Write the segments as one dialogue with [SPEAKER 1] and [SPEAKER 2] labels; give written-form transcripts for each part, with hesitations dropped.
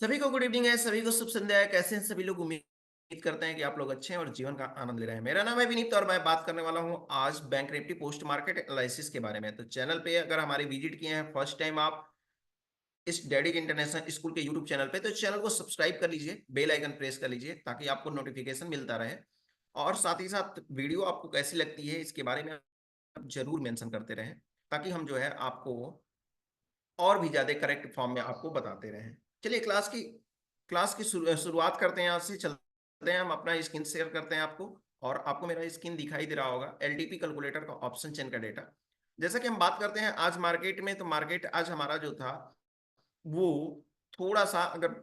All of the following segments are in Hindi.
[SPEAKER 1] सभी को गुड इवनिंग है। सभी को शुभ संध्या है। कैसे हैं सभी लोग? उम्मीद करते हैं कि आप लोग अच्छे हैं और जीवन का आनंद ले रहे हैं। मेरा नाम है विनीत और मैं बात करने वाला हूं आज bank Nifty post market analysis के बारे में। तो चैनल पे अगर हमारे विजिट किए हैं फर्स्ट टाइम आप इस डैडिक इंटरनेशनल स्कूल के यूट्यूब चैनल पे, तो चैनल को सब्सक्राइब कर लीजिए, बेल आइकन प्रेस कर लीजिए ताकि आपको नोटिफिकेशन मिलता रहे। और साथ ही साथ वीडियो आपको कैसी लगती है इसके बारे में आप जरूर मेंशन करते रहें ताकि हम जो है आपको और भी ज्यादा करेक्ट फॉर्म में आपको बताते रहें। चलिए क्लास की शुरुआत करते हैं। यहाँ से चलते हैं, हम अपना स्क्रीन शेयर करते हैं आपको। और आपको मेरा स्क्रीन दिखाई दे रहा होगा एलटीपी कैलकुलेटर का ऑप्शन चेन का डेटा। जैसा कि हम बात करते हैं आज मार्केट में, तो मार्केट आज हमारा जो था वो थोड़ा सा, अगर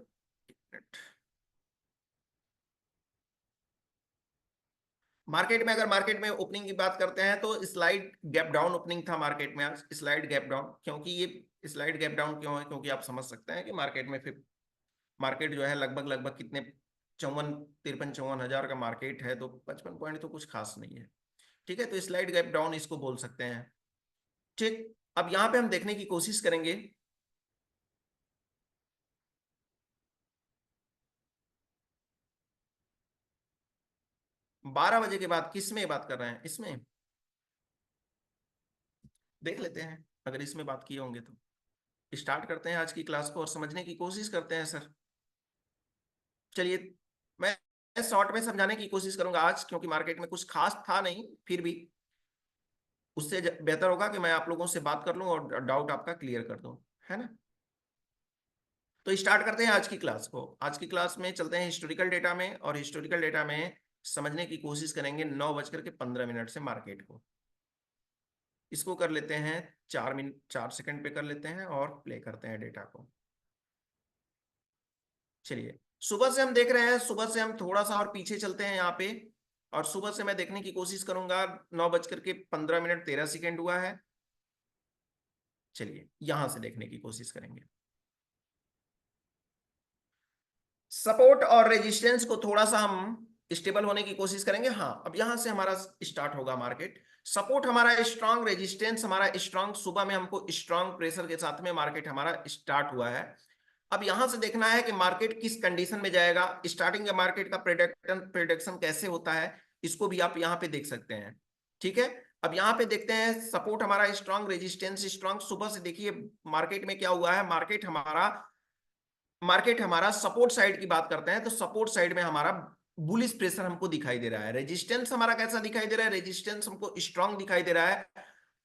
[SPEAKER 1] मार्केट में ओपनिंग की बात करते हैं तो स्लाइड गैप डाउन ओपनिंग था मार्केट में आज। स्लाइड गैप डाउन, क्योंकि ये स्लाइड गैप डाउन क्यों है? क्योंकि आप समझ सकते हैं कि मार्केट में फिर मार्केट जो है लगभग लगभग कितने 54-53-54 हजार का मार्केट है, तो 55 पॉइंट तो कुछ खास नहीं है। ठीक है, तो स्लाइड गैप डाउन इसको बोल सकते हैं। ठीक, अब यहाँ पे हम देखने की कोशिश करेंगे। 12 बजे के बाद किस में बात कर रहे हैं? इसमें देख लेते हैं। अगर इसमें बात किए होंगे तो स्टार्ट करते हैं आज की क्लास को और समझने की कोशिश करते हैं सर। चलिए, मैं शॉर्ट में समझाने की कोशिश करूंगा आज, क्योंकि मार्केट में कुछ खास था नहीं। फिर भी उससे बेहतर होगा कि मैं आप लोगों से बात कर लूं और डाउट आपका क्लियर कर दूं, है ना। तो स्टार्ट करते हैं आज की क्लास को। आज की क्लास में चलते हैं हिस्टोरिकल डेटा में, और हिस्टोरिकल डेटा में समझने की कोशिश करेंगे 9:15 से मार्केट को। इसको कर लेते हैं 4 मिनट 4 सेकंड पे कर लेते हैं और प्ले करते हैं डेटा को। चलिए, सुबह से हम देख रहे हैं। सुबह से हम थोड़ा सा और पीछे चलते हैं यहाँ पे, और सुबह से मैं देखने की कोशिश करूंगा। 9:15 13 सेकंड हुआ है। चलिए यहां से देखने की कोशिश करेंगे। सपोर्ट और रेजिस्टेंस को थोड़ा सा हम स्टेबल होने की कोशिश करेंगे। हाँ, अब यहां से हमारा स्टार्ट होगा मार्केट। सपोर्ट हमारा स्ट्रांग, रेजिस्टेंस हमारा स्ट्रांग। सुबह में हमको स्ट्रांग प्रेशर के साथ में मार्केट हमारा स्टार्ट हुआ है। अब यहां से देखना है कि मार्केट किस कंडीशन में जाएगा। स्टार्टिंग के मार्केट का प्रेडिक्शन कैसे होता है, इसको भी आप यहां पे देख सकते हैं। ठीक है, अब यहां पे देखते हैं सपोर्ट हमारा स्ट्रांग, रेजिस्टेंस स्ट्रांग। सुबह से देखिए मार्केट में क्या हुआ है। मार्केट हमारा सपोर्ट साइड की बात करते हैं तो सपोर्ट साइड में हमारा बुलिश प्रेशर हमको दिखाई दे रहा है। रेजिस्टेंस हमारा कैसा दिखाई दे रहा है? रेजिस्टेंस हमको स्ट्रांग दिखाई दे रहा है,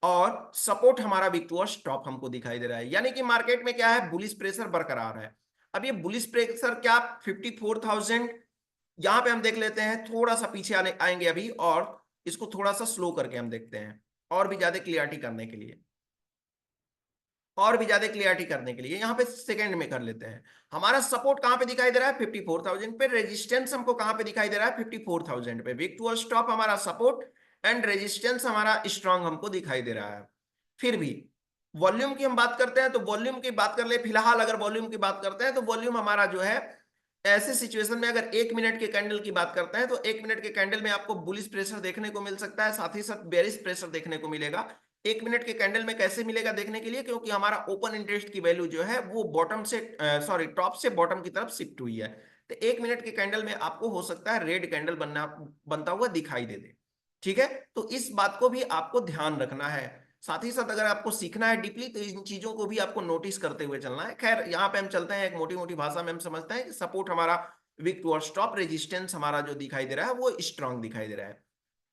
[SPEAKER 1] और सपोर्ट हमारा वीक टू स्टॉप हमको दिखाई दे रहा है। यानी कि मार्केट में क्या है? बुलिश प्रेशर बरकरार है। अब ये बुलिश प्रेशर क्या 54,000, यहां पे हम देख लेते हैं। थोड़ा सा पीछे आने आएंगे अभी, और इसको थोड़ा सा स्लो करके हम देखते हैं और भी ज्यादा क्लियरिटी करने के लिए। यहां पे सेकंड में कर लेते हैं। हमारा सपोर्ट कहां पे दिखाई दे रहा है? 54,000 पे। रेजिस्टेंस हमको कहां पे दिखाई दे रहा है? 54,000 पे। वीक टू स्टॉप हमारा सपोर्ट एंड रेजिस्टेंस हमारा स्ट्रांग हमको दिखाई दे रहा है। फिर भी वॉल्यूम की हम बात करते हैं तो वॉल्यूम की बात कर ले फिलहाल। अगर वॉल्यूम की बात करते हैं तो वॉल्यूम हमारा जो है ऐसे सिचुएशन में, अगर 1 मिनट के कैंडल की बात करते हैं तो 1 मिनट के कैंडल में आपको बुलिश प्रेशर देखने को मिल सकता है, साथ ही साथ बेरिश प्रेशर देखने को मिलेगा। 1 मिनट के कैंडल में कैसे मिलेगा देखने के लिए, क्योंकि हमारा ओपन इंटरेस्ट की वैल्यू जो है वो बॉटम से टॉप से बॉटम की तरफ शिफ्ट हुई है। तो 1 मिनट के कैंडल में आपको हो सकता है रेड कैंडल बनता हुआ दिखाई दे। ठीक है, तो इस बात को भी आपको ध्यान रखना है। साथ ही साथ अगर आपको सीखना है डीपली तो इन चीजों को भी आपको नोटिस करते हुए चलना है। खैर, यहाँ पे हम चलते हैं, एक मोटी मोटी भाषा में हम समझते हैं कि सपोर्ट हमारा वीक टू स्टॉप, रेजिस्टेंस हमारा जो दिखाई दे रहा है वो स्ट्रांग दिखाई दे रहा है।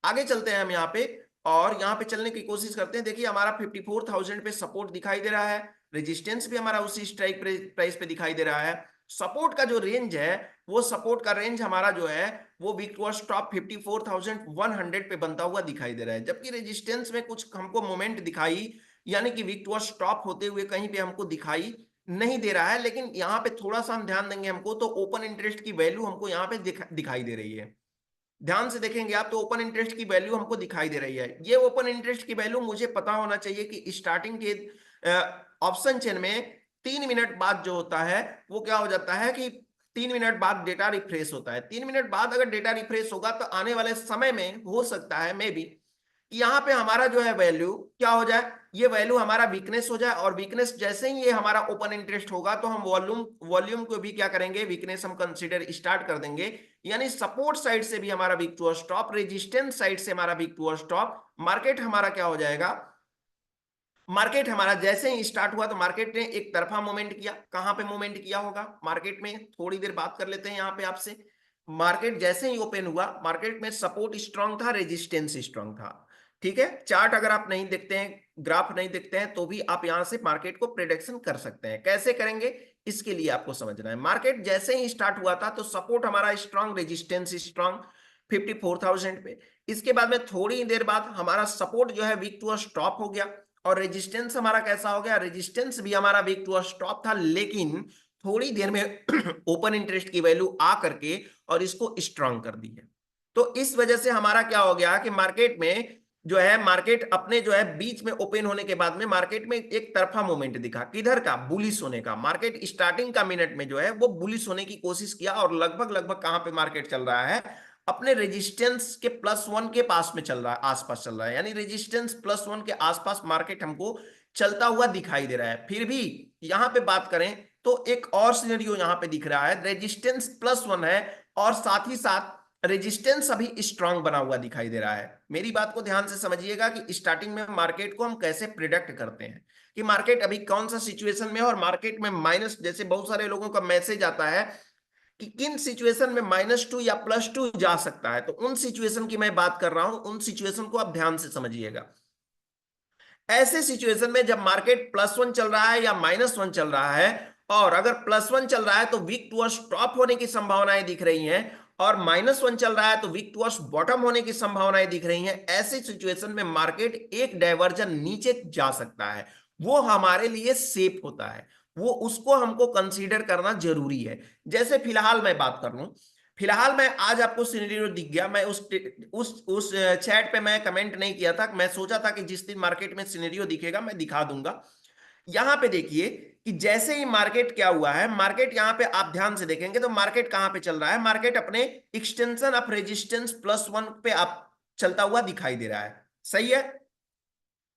[SPEAKER 1] आगे चलते हैं हम यहाँ पे, और यहाँ पे चलने की कोशिश करते हैं। देखिए हमारा 54,000 पे सपोर्ट दिखाई दे रहा है, रेजिस्टेंस भी हमारा उसी स्ट्राइक प्राइस पे दिखाई दे रहा है। सपोर्ट का जो रेंज है, वो सपोर्ट का रेंज हमारा जो है वो वीक टू टॉप 54,100 पे बनता हुआ दिखाई दे रहा है। जबकि रेजिस्टेंस में कुछ हमको मोमेंट दिखाई, यानी कि वीक टू स्टॉप होते हुए कहीं पे हमको दिखाई नहीं दे रहा है। लेकिन यहाँ पे थोड़ा सा हम ध्यान देंगे हमको, तो ओपन इंटरेस्ट की वैल्यू हमको यहाँ पे दिखाई दे रही है। ध्यान से देखेंगे आप तो ओपन इंटरेस्ट की वैल्यू हमको दिखाई दे रही है। ये ओपन इंटरेस्ट की वैल्यू मुझे पता होना चाहिए कि स्टार्टिंग के ऑप्शन चेन में 3 मिनट बाद जो होता है वो क्या हो जाता है कि 3 मिनट बाद डेटा रिफ्रेश होता है। 3 मिनट बाद अगर डेटा रिफ्रेश होगा तो आने वाले समय में हो सकता है मे बी यहाँ पे हमारा जो है वैल्यू क्या हो जाए, ये वैल्यू हमारा वीकनेस हो जाए, और वीकनेस जैसे ही ये हमारा ओपन इंटरेस्ट होगा तो हम वॉल्यूम को भी क्या करेंगे, वीकनेस हम कंसीडर स्टार्ट कर देंगे। यानी सपोर्ट साइड से भी हमारा weak to stop, resistance side से हमारा वीक टू स्टॉप, मार्केट हमारा क्या हो जाएगा, मार्केट हमारा जैसे ही स्टार्ट हुआ तो मार्केट ने एक तरफा मूवमेंट किया। कहां पे मूवमेंट किया होगा मार्केट में, थोड़ी देर बात कर लेते हैं यहां पे आपसे। मार्केट जैसे ही ओपन हुआ, मार्केट में सपोर्ट स्ट्रांग था, रेजिस्टेंस स्ट्रांग था। ठीक है, चार्ट अगर आप नहीं देखते हैं, ग्राफ नहीं देखते हैं, तो भी आप यहां से मार्केट को प्रेडिक्शन कर सकते हैं। कैसे करेंगे, इसके लिए आपको समझना है। मार्केट जैसे ही स्टार्ट हुआ था तो सपोर्ट हमारा स्ट्रांग, रेजिस्टेंस स्ट्रांग 54,000 पे। इसके बाद में थोड़ी देर बाद हमारा सपोर्ट जो है वीक टू स्टॉप हो गया, और रेजिस्टेंस हमारा कैसा हो गया, रेजिस्टेंस भी हमारा वीक टू स्टॉप था, लेकिन थोड़ी देर में ओपन इंटरेस्ट की वैल्यू आ करके और इसको स्ट्रांग कर दी है। तो इस वजह से हमारा क्या हो गया कि मार्केट में जो है, मार्केट अपने जो है बीच में ओपन होने के बाद में मार्केट में एक तरफा मूवमेंट दिखा। किधर का, बुलिश होने का। मार्केट स्टार्टिंग का मिनट में जो है वो बुलिश होने की कोशिश किया, और लगभग लगभग कहां पे मार्केट चल रहा है, अपने रेजिस्टेंस के +1 के पास में चल रहा है, आसपास चल रहा है। यानी रेजिस्टेंस +1 के आसपास मार्केट हमको चलता हुआ दिखाई दे रहा है। फिर भी यहां पे बात करें तो एक और सिनेरियो यहां पे दिख रहा है, रेजिस्टेंस +1 है और साथ ही साथ रेजिस्टेंस अभी स्ट्रांग बना हुआ दिखाई दे रहा है। मेरी बात को ध्यान से समझिएगा कि स्टार्टिंग में मार्केट को हम कैसे प्रिडिक्ट करते हैं कि मार्केट अभी कौन सा सिचुएशन में है, और मार्केट में माइनस, जैसे बहुत सारे लोगों का मैसेज आता है कि किन सिचुएशन में -2 या +2 जा सकता है, तो उन सिचुएशन की मैं बात कर रहा हूं। उन सिचुएशन को आप ध्यान से समझिएगा। ऐसे सिचुएशन में जब मार्केट +1 चल रहा है या -1 चल रहा है, और अगर +1 चल रहा है तो वीक टुवर्ड्स टॉप होने की संभावनाएं दिख रही हैं, और -1 चल रहा है तो वीक टुवर्ड्स बॉटम होने की संभावनाएं दिख रही हैं, ऐसे सिचुएशन में मार्केट एक डाइवर्जन नीचे जा सकता है। वो हमारे लिए सेफ होता है, वो उसको हमको कंसीडर करना जरूरी है। जैसे फिलहाल मैं बात कर लूं, फिलहाल मैं आज आपको सिनेरियो दिख गया, मैं उस चैट पे मैं कमेंट नहीं किया था। मैं सोचा था कि जिस दिन मार्केट में सिनेरियो दिखेगा मैं दिखा दूंगा। यहां पे देखिए कि जैसे ही मार्केट क्या हुआ है, मार्केट यहां पे आप ध्यान से देखेंगे तो मार्केट कहां पे चल रहा है, मार्केट अपने एक्सटेंशन ऑफ रेजिस्टेंस +1 पे आप चलता हुआ दिखाई दे रहा है। सही है।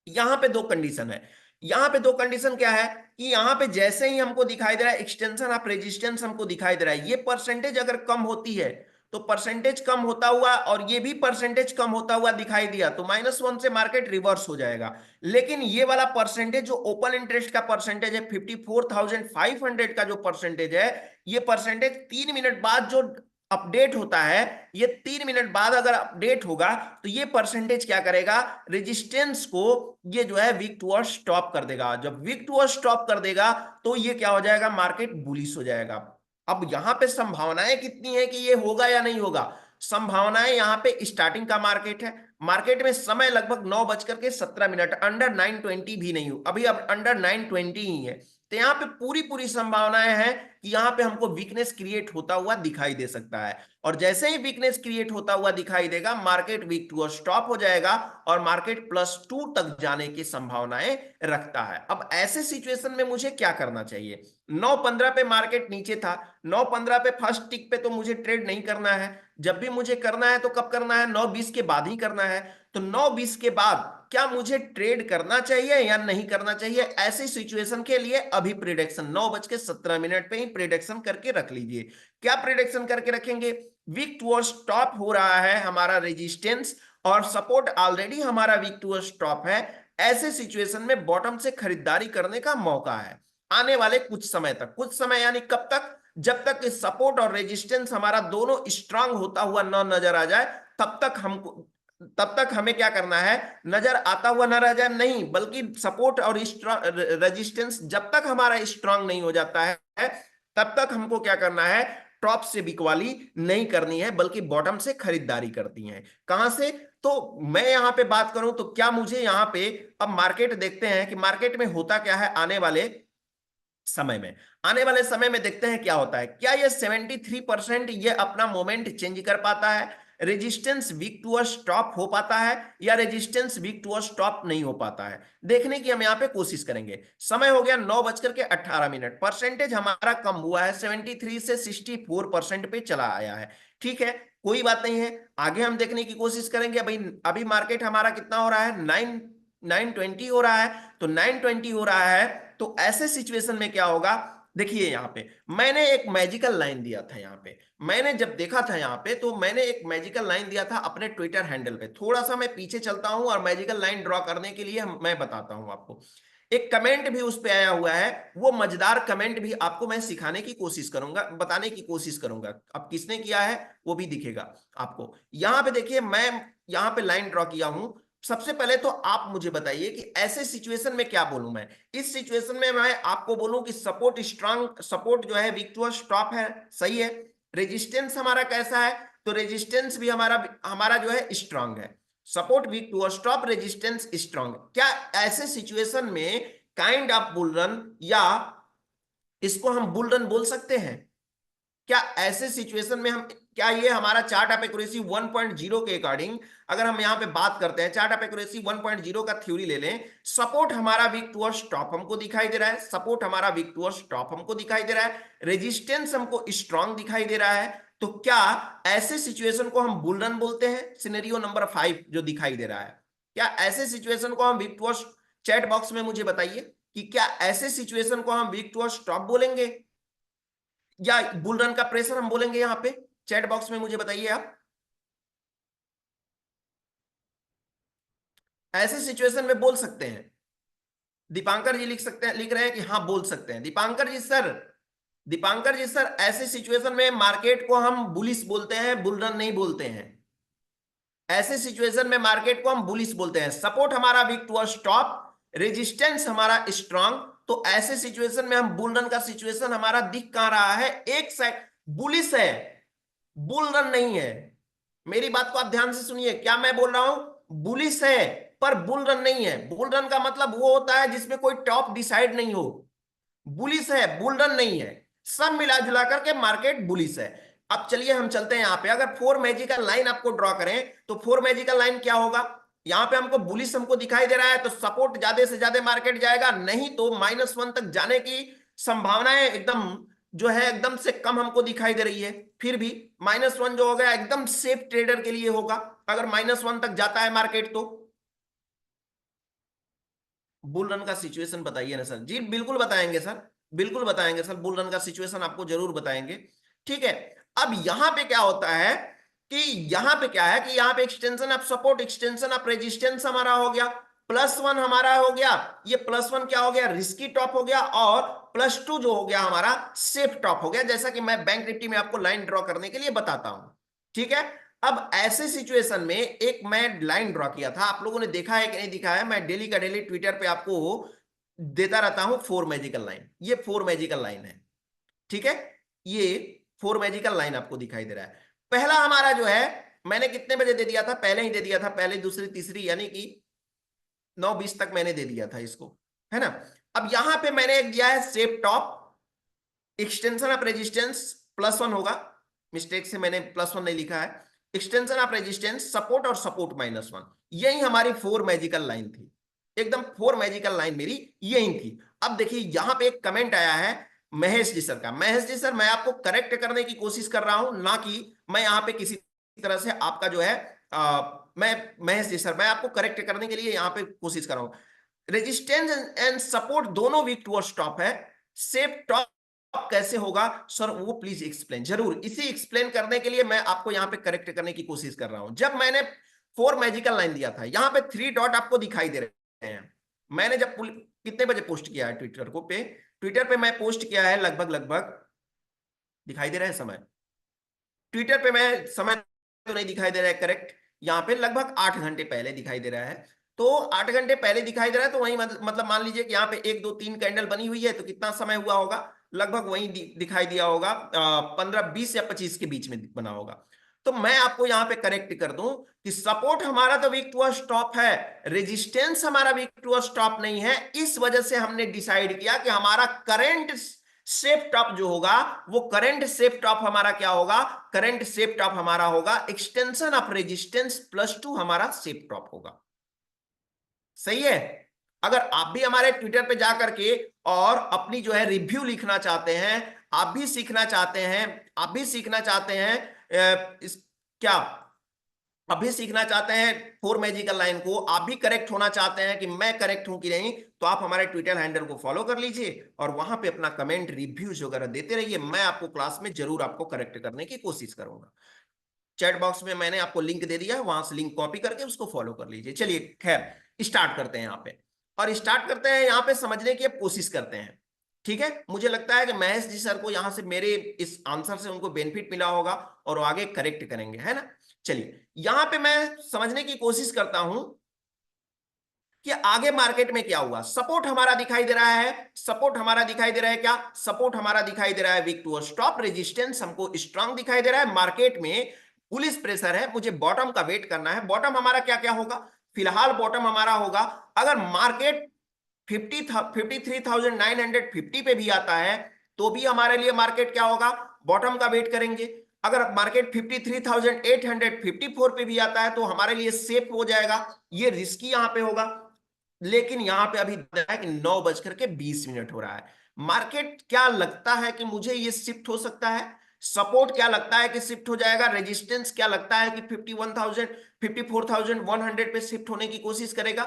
[SPEAKER 1] यहां पे दो कंडीशन है, यहां पे दो कंडीशन क्या है कि यहां पे जैसे ही हमको दिखाई दे रहा है एक्सटेंशन ऑफ रेजिस्टेंस हमको दिखाई दे रहा है, ये परसेंटेज अगर कम होती है तो परसेंटेज कम होता हुआ, और ये भी परसेंटेज कम होता हुआ दिखाई दिया तो -1 से मार्केट रिवर्स हो जाएगा। लेकिन ये वाला परसेंटेज जो ओपन इंटरेस्ट का परसेंटेज है, 54,500 का जो परसेंटेज है, ये परसेंटेज 3 मिनट बाद जो अपडेट होता है, ये 3 मिनट बाद अगर अपडेट होगा तो ये परसेंटेज क्या करेगा, रेजिस्टेंस को ये जो है वीक टुवर्ड्स स्टॉप कर देगा। जब वीक टुवर्ड्स स्टॉप कर देगा तो ये क्या हो जाएगा, मार्केट बुलिश हो जाएगा। अब यहां पे संभावनाएं कितनी है कि ये होगा या नहीं होगा, संभावनाएं यहां पे स्टार्टिंग का मार्केट है, मार्केट में समय लगभग 9:17, अंडर 9:20 भी नहीं हो, अभी अब अंडर 9:20 ही है। तो यहाँ पे पूरी पूरी संभावनाएं हैं कि यहाँ पे हमको वीकनेस क्रिएट होता हुआ दिखाई दे सकता है, और जैसे ही वीकनेस क्रिएट होता हुआ दिखाई देगा मार्केट वीक टू स्टॉप हो जाएगा, और मार्केट +2 तक जाने की संभावनाएं रखता है। अब ऐसे सिचुएशन में मुझे क्या करना चाहिए, 9:15 पे मार्केट नीचे था, 9:15 पे फर्स्ट टिक पे तो मुझे ट्रेड नहीं करना है। जब भी मुझे करना है तो कब करना है, 9:20 के बाद ही करना है। तो 9:20 के बाद क्या मुझे ट्रेड करना चाहिए या नहीं करना चाहिए, ऐसी सिचुएशन के लिए अभी प्रिडिक्शन 9:17 पे ही प्रिडिक्शन करके रख लीजिए। क्या प्रिडिक्शन करके रखेंगे, वीक टुवर्ड्स टॉप हो रहा है हमारा रेजिस्टेंस, और सपोर्ट ऑलरेडी हमारा वीक टुवर्ड्स टॉप है। ऐसे सिचुएशन में बॉटम से खरीदारी करने का मौका है आने वाले कुछ समय तक। कुछ समय यानी कब तक, जब तक सपोर्ट और रेजिस्टेंस हमारा दोनों स्ट्रांग होता हुआ न नजर आ जाए, तब तक हमको, तब तक हमें क्या करना है, नजर आता हुआ न रह जाए नहीं, बल्कि सपोर्ट और रेजिस्टेंस जब तक हमारा स्ट्रांग नहीं हो जाता है तब तक हमको क्या करना है, टॉप से बिकवाली नहीं करनी है, बल्कि बॉटम से खरीदारी करती है। कहां से, तो मैं यहां पे बात करूं तो क्या मुझे यहां पे, अब मार्केट देखते हैं कि मार्केट में होता क्या है आने वाले समय में। आने वाले समय में देखते हैं क्या होता है, क्या ये 73% ये अपना मोमेंट चेंज कर पाता है, रेजिस्टेंस वीक टू स्टॉप हो पाता है, या रेजिस्टेंस वीक टू स्टॉप नहीं हो पाता है, देखने की हम यहां पे कोशिश करेंगे। समय हो गया 9:18, परसेंटेज हमारा कम हुआ है, 73 से 64% पे चला आया है। ठीक है, कोई बात नहीं है, आगे हम देखने की कोशिश करेंगे। अभी अभी मार्केट हमारा कितना हो रहा है, 920 हो रहा है, तो 920 हो रहा है, तो ऐसे सिचुएशन में क्या होगा, देखिए यहां पे मैंने एक मैजिकल लाइन दिया था। यहां पे मैंने जब देखा था यहां पे, तो मैंने एक मैजिकल लाइन दिया था अपने ट्विटर हैंडल पे। थोड़ा सा मैं पीछे चलता हूं और मैजिकल लाइन ड्रॉ करने के लिए मैं बताता हूं आपको। एक कमेंट भी उस पे आया हुआ है, वो मजेदार कमेंट भी आपको मैं सिखाने की कोशिश करूंगा, बताने की कोशिश करूंगा। अब किसने किया है वो भी दिखेगा आपको। यहां पे देखिए मैं यहां पे लाइन ड्रॉ किया हूं। सबसे पहले तो आप मुझे बताइए कि ऐसे सिचुएशन में क्या बोलूं मैं। इस सिचुएशन में मैं आपको बोलूं कि सपोर्ट स्ट्रांग, सपोर्ट जो है वीक टू स्टॉप है, सही है। रेजिस्टेंस हमारा कैसा है, तो रेजिस्टेंस भी हमारा हमारा जो है स्ट्रांग है। Support weak to stop, resistance strong. क्या ऐसे सिचुएशन में काइंड ऑफ बुल रन, या इसको हम बुल रन बोल सकते हैं? क्या ऐसे सिचुएशन में हम, क्या ये हमारा चार्ट ऑफ एक्यूरेसी 1.0 के अकॉर्डिंग, अगर हम यहां पे बात करते हैं चार्ट ऑफ एक्यूरेसी 1.0 का थ्योरी ले लें, सपोर्ट हमारा वीक टू स्टॉप हमको दिखाई दे रहा है, सपोर्ट हमारा वीक टू स्टॉप हमको दिखाई दे रहा है, रेजिस्टेंस हमको स्ट्रांग दिखाई दे रहा है, तो क्या ऐसे सिचुएशन को हम बुल रन बोलते हैं? सिनेरियो नंबर 5 जो दिखाई दे रहा है, क्या ऐसे सिचुएशन को हम वीक टू, चैट बॉक्स में मुझे बताइए कि क्या ऐसे सिचुएशन को हम वीक टू स्टॉप बोलेंगे या बुल रन का प्रेशर हम बोलेंगे? यहां पे चैट बॉक्स में मुझे बताइए आप। ऐसे सिचुएशन में बोल सकते हैं? दीपांकर जी लिख सकते हैं, लिख रहे हैं कि हाँ बोल सकते हैं। दीपांकर जी सर, दीपांकर जी सर, ऐसे सिचुएशन में मार्केट को हम बुलिश बोलते हैं, बुल रन नहीं बोलते हैं। ऐसे सिचुएशन में मार्केट को हम बुलिश बोलते हैं। सपोर्ट हमारा वीक टू स्टॉप, रेजिस्टेंस हमारा स्ट्रांग, तो ऐसे सिचुएशन में हम बुल रन का सिचुएशन हमारा दिख कहां रहा है, एक साइड बुलिश है, बुल रन नहीं है। मेरी बात को आप ध्यान से सुनिए, क्या मैं बोल रहा हूं, बुलिश है पर बुल रन नहीं है। बुल रन का मतलब वो होता है जिसमें कोई टॉप डिसाइड नहीं हो, बुलिश है, बुल रन नहीं है। सब मिला जुला करके मार्केट बुलिश है। अब चलिए हम चलते हैं यहां पे, अगर फोर मैजिकल लाइन आपको ड्रॉ करें तो फोर मैजिकल लाइन क्या होगा? यहां पे हमको बुलिश हमको दिखाई दे रहा है, तो सपोर्ट ज्यादा से ज्यादा मार्केट जाएगा, नहीं तो -1 तक जाने की संभावनाएं एकदम जो है एकदम से कम हमको दिखाई दे रही है। फिर भी -1 जो हो गया एकदम सेफ ट्रेडर के लिए होगा, अगर -1 तक जाता है मार्केट तो। बुल रन का सिचुएशन बताइए ना सर। जी बिल्कुल बताएंगे सर, बिल्कुल बताएंगे सर, बुल रन का सिचुएशन आपको जरूर बताएंगे। ठीक है। अब यहां पे क्या होता है कि यहां पे क्या है कि यहां पे extension of support, extension of resistance हमारा हो गया, +1 हमारा हो गया। ये +1 क्या हो गया, रिस्की टॉप हो गया, और +2 जो हो गया हमारा सेफ टॉप हो गया, जैसा कि मैं बैंक निफ्टी में आपको लाइन ड्रॉ करने के लिए बताता हूं। ठीक है। अब ऐसे सिचुएशन में एक मैं लाइन ड्रॉ किया था, आप लोगों ने देखा है कि नहीं दिखा है, मैं डेली का डेली ट्विटर पे आपको देता रहता हूं, फोर मैजिकल लाइन। ये फोर मैजिकल लाइन है, ठीक है। ये फोर मैजिकल लाइन आपको दिखाई दे रहा है। पहला हमारा जो है, मैंने कितने बजे दे दिया था, पहले ही दे दिया था, पहले दूसरी तीसरी यानी कि 9:20 तक मैंने दे दिया था इसको, है ना। अब यहां पे मैंने एक दिया है safe top, extension of resistance +1 होगा, मिस्टेक से मैंने +1 नहीं लिखा है। एक्सटेंशन ऑफ रेजिस्टेंस, सपोर्ट और सपोर्ट -1, यही हमारी फोर मैजिकल लाइन थी, एकदम फोर मैजिकल लाइन मेरी यही थी। अब देखिए यहां पे एक कमेंट आया है महेश जी सर का। महेश जी सर, मैं आपको करेक्ट करने की कोशिश कर रहा हूं, ना कि मैं यहां पे किसी तरह से आपका जो है मैं महेश जी सर, मैं आपको करेक्ट करने के लिए यहां पे कोशिश कर रहा हूं। रेजिस्टेंस एंड सपोर्ट दोनों वीक टू स्टॉप है, सेफ टॉप कैसे होगा सर, वो प्लीज एक्सप्लेन। जरूर, इसी एक्सप्लेन करने के लिए मैं आपको यहां पे करेक्ट करने की कोशिश कर रहा हूं। जब मैंने फोर मैजिकल लाइन दिया था, यहां पे 3 डॉट आपको दिखाई दे रहे हैं। मैंने जब कितने बजे पोस्ट किया है ट्विटर को पे, ट्विटर पे मैं पोस्ट किया है लगभग लगभग, दिखाई दे रहा है समय, ट्विटर पे मैं समय तो नहीं दिखाई दे रहा है करेक्ट, यहाँ पे लगभग 8 घंटे पहले दिखाई दे रहा है। तो 8 घंटे पहले दिखाई दे रहा है, तो वही मतलब मान लीजिए कि यहाँ पे 1 2 3 कैंडल बनी हुई है, तो कितना समय हुआ होगा, लगभग वही दिखाई दिया होगा, 15 20 या 25 के बीच में बना होगा। तो मैं आपको यहाँ पे करेक्ट कर दूं कि सपोर्ट हमारा तो वीक टू स्टॉप है, रेजिस्टेंस हमारा वीक टू स्टॉप नहीं है। इस वजह से हमने डिसाइड किया कि हमारा करंट सेफ टॉप जो होगा, वो करंट सेफ टॉप हमारा क्या होगा, करंट सेफ टॉप हमारा होगा एक्सटेंशन ऑफ रेजिस्टेंस +2 हमारा सेफ टॉप होगा। सही है। अगर आप भी हमारे ट्विटर पे जाकर के और अपनी जो है रिव्यू लिखना चाहते हैं, आप भी सीखना चाहते हैं, आप भी सीखना चाहते हैं, क्या अभी सीखना चाहते हैं फोर मैजिकल लाइन को, आप भी करेक्ट होना चाहते हैं कि मैं करेक्ट हूं कि नहीं, तो आप हमारे ट्विटर हैंडल को फॉलो कर लीजिए और वहां पे अपना कमेंट रिव्यूज वगैरह देते रहिए। मैं आपको क्लास में जरूर आपको करेक्ट करने की कोशिश करूंगा। चैट बॉक्स में मैंने आपको लिंक दे दिया है, वहां से लिंक कॉपी करके उसको फॉलो कर लीजिए। चलिए खैर, स्टार्ट करते हैं यहाँ पे, और स्टार्ट करते हैं यहाँ पे समझने की कोशिश करते हैं। ठीक है, मुझे लगता है कि महेश जी सर को यहाँ से मेरे इस आंसर से उनको बेनिफिट मिला होगा और वो आगे करेक्ट करेंगे, है ना। चलिए यहां पे मैं समझने की कोशिश करता हूं कि आगे मार्केट में क्या हुआ। सपोर्ट हमारा दिखाई दे रहा है, सपोर्ट हमारा दिखाई दे रहा है, क्या सपोर्ट हमारा दिखाई दे रहा है वीक टू स्टॉप। रेजिस्टेंस हमको स्ट्रांग दिखाई दे रहा है। मार्केट में बुलिश प्रेशर है, मुझे बॉटम का वेट करना है। बॉटम हमारा क्या क्या होगा, फिलहाल बॉटम हमारा होगा अगर मार्केट 53,950 पे भी आता है तो भी हमारे लिए मार्केट क्या होगा, बॉटम का वेट करेंगे। अगर मार्केट 53,854 पे भी आता है तो हमारे लिए सेफ हो जाएगा, ये रिस्की यहां पे होगा। लेकिन यहां पे अभी है कि 9:20 हो रहा है। मार्केट क्या लगता है कि मुझे ये शिफ्ट हो सकता है, सपोर्ट क्या लगता है कि शिफ्ट हो जाएगा, रेजिस्टेंस क्या लगता है कि 54,100 पे शिफ्ट होने की कोशिश करेगा।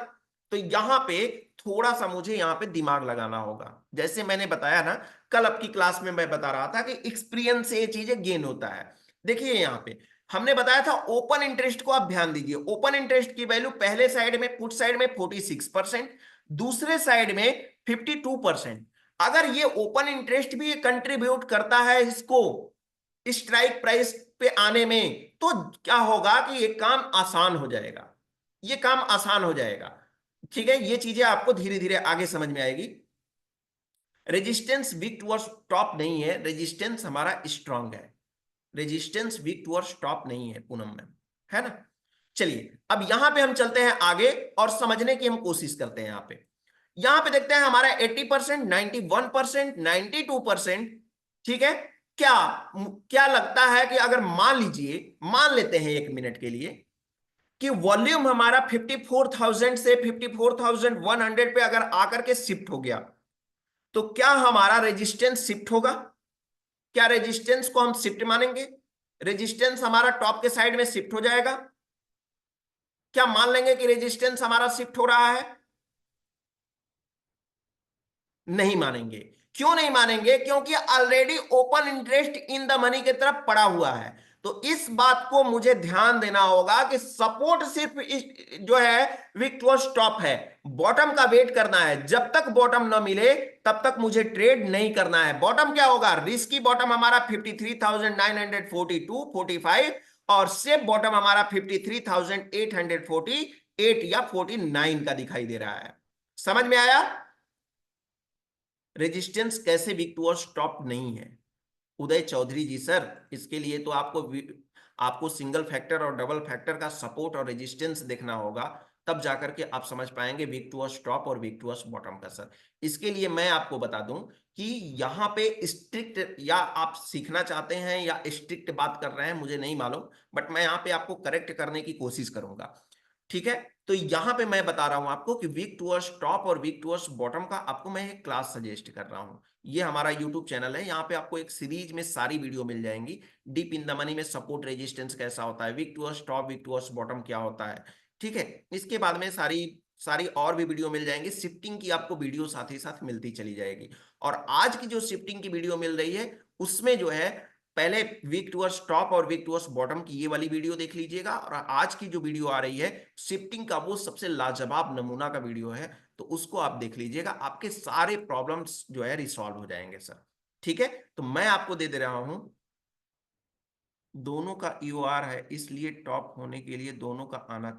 [SPEAKER 1] तो यहां पे थोड़ा सा मुझे यहां पे दिमाग लगाना होगा। जैसे मैंने बताया ना, कल आपकी क्लास में मैं बता रहा था कि एक्सपीरियंस से ये चीजें गेन होता है। देखिए यहां पे हमने बताया था ओपन इंटरेस्ट को आप ध्यान दीजिए। ओपन इंटरेस्ट की वैल्यू पहले साइड में, पुट साइड में 46%, दूसरे साइड में 52%। अगर ये ओपन इंटरेस्ट भी कंट्रीब्यूट करता है इसको स्ट्राइक प्राइस पे आने में, तो क्या होगा कि ये काम आसान हो जाएगा, ये काम आसान हो जाएगा। ठीक है, ये चीजें आपको धीरे धीरे आगे समझ में आएगी। रेजिस्टेंस वीक टुवर्ड्स टॉप नहीं है, रेजिस्टेंस हमारा स्ट्रांग है। रेजिस्टेंस वीक टुवर्ड्स टॉप नहीं है पूनम मैम, है ना। चलिए अब यहां पे हम चलते हैं आगे और समझने की हम कोशिश करते हैं। यहां पे देखते हैं हमारा 80%, 91%, 92%। ठीक है, क्या क्या लगता है कि अगर मान लीजिए, मान लेते हैं 1 मिनट के लिए कि वॉल्यूम हमारा 54,000 से 54,100 पे अगर आकर के शिफ्ट हो गया तो क्या हमारा रेजिस्टेंस शिफ्ट होगा, क्या रेजिस्टेंस को हम शिफ्ट मानेंगे, रेजिस्टेंस हमारा टॉप के साइड में शिफ्ट हो जाएगा, क्या मान लेंगे कि रेजिस्टेंस हमारा शिफ्ट हो रहा है। नहीं मानेंगे। क्यों नहीं मानेंगे, क्योंकि already open interest in the money की तरफ पड़ा हुआ है। तो इस बात को मुझे ध्यान देना होगा कि सपोर्ट सिर्फ जो है वीक टू स्टॉप है, बॉटम का वेट करना है। जब तक बॉटम ना मिले तब तक मुझे ट्रेड नहीं करना है। बॉटम क्या होगा, रिस्की बॉटम हमारा 53,942.45 और सेफ बॉटम हमारा 53,848 या 49 का दिखाई दे रहा है। समझ में आया, रेजिस्टेंस कैसे वीक टू स्टॉप नहीं है। उदय चौधरी जी सर, इसके लिए तो आपको सिंगल फैक्टर और डबल फैक्टर का सपोर्ट और रेजिस्टेंस देखना होगा, तब जाकर के आप समझ पाएंगे वीक टू टॉप और वीक टू बॉटम का। सर इसके लिए मैं आपको बता दूं कि यहाँ पे स्ट्रिक्ट, या आप सीखना चाहते हैं या स्ट्रिक्ट बात कर रहे हैं मुझे नहीं मालूम, बट मैं यहाँ पे आपको करेक्ट करने की कोशिश करूंगा। ठीक है, तो यहां पे मैं बता रहा हूं आपको कि वीक टूवर्ड्स टॉप और वीक टूवर्ड्स बॉटम का आपको मैं एक क्लास सजेस्ट कर रहा हूं। ये हमारा यूट्यूब चैनल है, यहाँ पे आपको एक सीरीज में सारी वीडियो मिल जाएंगी। डीप इन द मनी में सपोर्ट रेजिस्टेंस कैसा होता है, week towards top week towards bottom क्या होता है। ठीक है, इसके बाद में सारी सारी और भी वीडियो मिल जाएंगी। शिफ्टिंग की आपको वीडियो साथ ही साथ मिलती चली जाएगी। और आज की जो शिफ्टिंग की वीडियो मिल रही है उसमें जो है, पहले वीक टूवर्ड्स टॉप और वीक टूवर्ड्स बॉटम की ये वाली वीडियो देख लीजिएगा, और आज की जो वीडियो आ रही है शिफ्टिंग का, वो सबसे लाजवाब नमूना का वीडियो है, तो उसको आप देख लीजिएगा। आपके सारे प्रॉब्लम्स जो है रिसॉल्व हो जाएंगे सर। ठीक है, तो मैं आपको दे दे रहा हूं, दोनों का ईओआर है, इसलिए टॉप होने के लिए दोनों का आना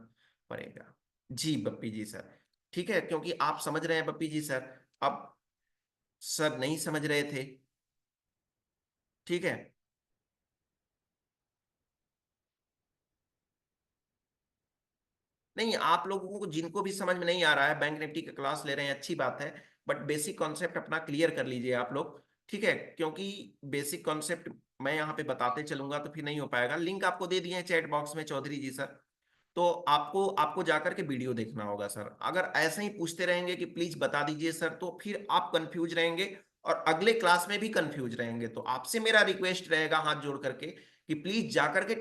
[SPEAKER 1] पड़ेगा। जी बप्पी जी सर, ठीक है, क्योंकि आप समझ रहे हैं बप्पी जी सर, अब सर नहीं समझ रहे थे। ठीक है, नहीं आप लोगों को जिनको भी समझ में नहीं आ रहा है, बैंक निफ्टी का क्लास ले रहे हैं अच्छी बात है, बट बेसिक कॉन्सेप्ट अपना क्लियर कर लीजिए आप लोग। ठीक है, क्योंकि बेसिक कॉन्सेप्ट मैं यहाँ पे बताते चलूंगा तो फिर नहीं हो पाएगा। लिंक आपको दे दिए हैं चैट बॉक्स में चौधरी जी सर, तो आपको आपको जाकर के वीडियो देखना होगा सर। अगर ऐसे ही पूछते रहेंगे कि प्लीज बता दीजिए सर, तो फिर आप कंफ्यूज रहेंगे और अगले क्लास में भी कंफ्यूज रहेंगे। तो आपसे मेरा रिक्वेस्ट रहेगा हाथ जोड़ करके कि प्लीज जाकर के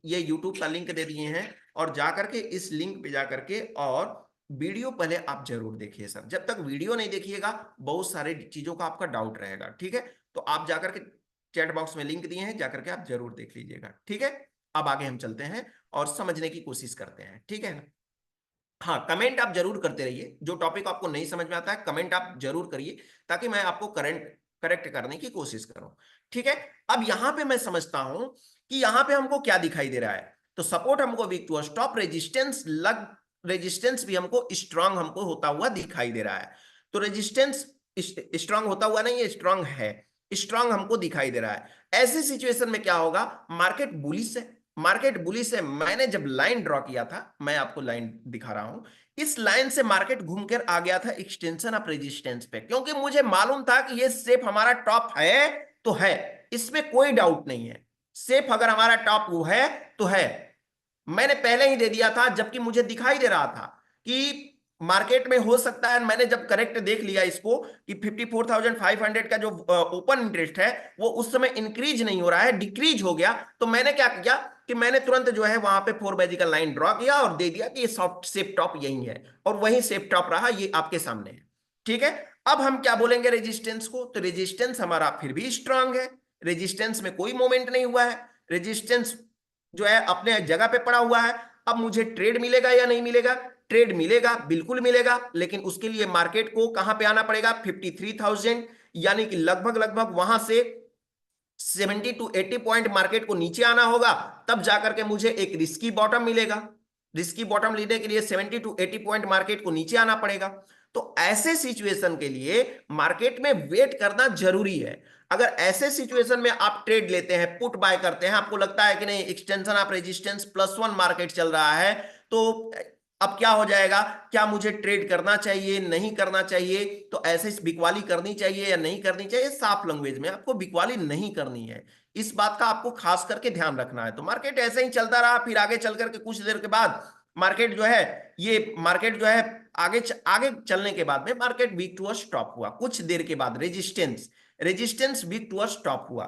[SPEAKER 1] ये यूट्यूब का लिंक दे दिए हैं, और जाकर के इस लिंक पे जाकर के और वीडियो पहले आप जरूर देखिए सर। जब तक वीडियो नहीं देखिएगा बहुत सारे चीजों का आपका डाउट रहेगा, ठीक है। तो आप जाकर के चैट बॉक्स में लिंक दिए हैं, जाकर के आप जरूर देख लीजिएगा, ठीक है। अब आगे हम चलते हैं और समझने की कोशिश करते हैं, ठीक है। हाँ, कमेंट आप जरूर करते रहिए, जो टॉपिक आपको नहीं समझ में आता है कमेंट आप जरूर करिए, ताकि मैं आपको करेक्ट करने की कोशिश करूं, ठीक है। अब यहां पे मैं समझता हूं कि यहां पे हमको क्या दिखाई दे रहा है। तो सपोर्ट हमको वीक टू स्टॉप, रेजिस्टेंस भी हमको स्ट्रांग हमको होता हुआ दिखाई दे रहा है। तो रेजिस्टेंस स्ट्रांग होता हुआ नहीं, ये स्ट्रांग है, स्ट्रांग हमको दिखाई दे रहा है। ऐसी सिचुएशन में क्या होगा, मार्केट बुलिश है, मार्केट बुलिश है। मैंने जब लाइन ड्रॉ किया था, मैं आपको लाइन दिखा रहा हूं, इस लाइन से मार्केट घूमकर आ गया था एक्सटेंशन ऑफ रेजिस्टेंस पे, क्योंकि मुझे मालूम था कि ये सेफ हमारा टॉप है तो है, इसमें कोई डाउट नहीं है। सेफ अगर हमारा टॉप वो है तो है, मैंने पहले ही दे दिया था, जबकि मुझे दिखाई दे रहा था कि मार्केट में हो सकता है। मैंने जब करेक्ट देख लिया इसको कि 54,500 का जो ओपन इंटरेस्ट है वो उस समय इंक्रीज नहीं हो रहा है, डिक्रीज हो गया, तो मैंने क्या किया कि मैंने तुरंत जो है वहां पे 4 बाय का लाइन ड्रॉ किया और दे दिया कि ये सॉफ्ट सेफ टॉप यही है, और वही सेफ टॉप रहा, ये आपके सामने है, ठीक है। अब हम क्या बोलेंगे रेजिस्टेंस को, तो रेजिस्टेंस हमारा फिर भी स्ट्रांग है, रेजिस्टेंस में कोई मूवमेंट नहीं हुआ है, रेजिस्टेंस जो है अपने जगह पे पड़ा हुआ है। अब मुझे ट्रेड मिलेगा या नहीं मिलेगा, ट्रेड मिलेगा, बिल्कुल मिलेगा, लेकिन उसके लिए मार्केट को कहां पे आना पड़ेगा, 53,000, यानी कि लगभग लगभग वहां से 70 टू 80 पॉइंट मार्केट को नीचे आना होगा, तब जाकर के मुझे एक रिस्की बॉटम मिलेगा। रिस्की बॉटम लेने के लिए 70 टू 80 पॉइंट मार्केट को नीचे आना पड़ेगा। तो ऐसे सिचुएशन के लिए मार्केट में वेट करना जरूरी है। अगर ऐसे सिचुएशन में आप ट्रेड लेते हैं, पुट बाय करते हैं, आपको लगता है कि नहीं एक्सटेंशन ऑफ रेजिस्टेंस +1 मार्केट चल रहा है, तो अब क्या हो जाएगा, क्या मुझे ट्रेड करना चाहिए नहीं करना चाहिए, तो ऐसे बिकवाली करनी चाहिए या नहीं करनी चाहिए। साफ लैंग्वेज में आपको बिकवाली नहीं करनी है, इस बात का आपको खास करके ध्यान रखना है। तो मार्केट ऐसे ही चलता रहा, फिर आगे चल करके कुछ देर के बाद मार्केट जो है, ये मार्केट जो है आगे चलने के बाद में मार्केट वीक टू स्टॉप हुआ, कुछ देर के बाद रेजिस्टेंस वीक टू स्टॉप हुआ।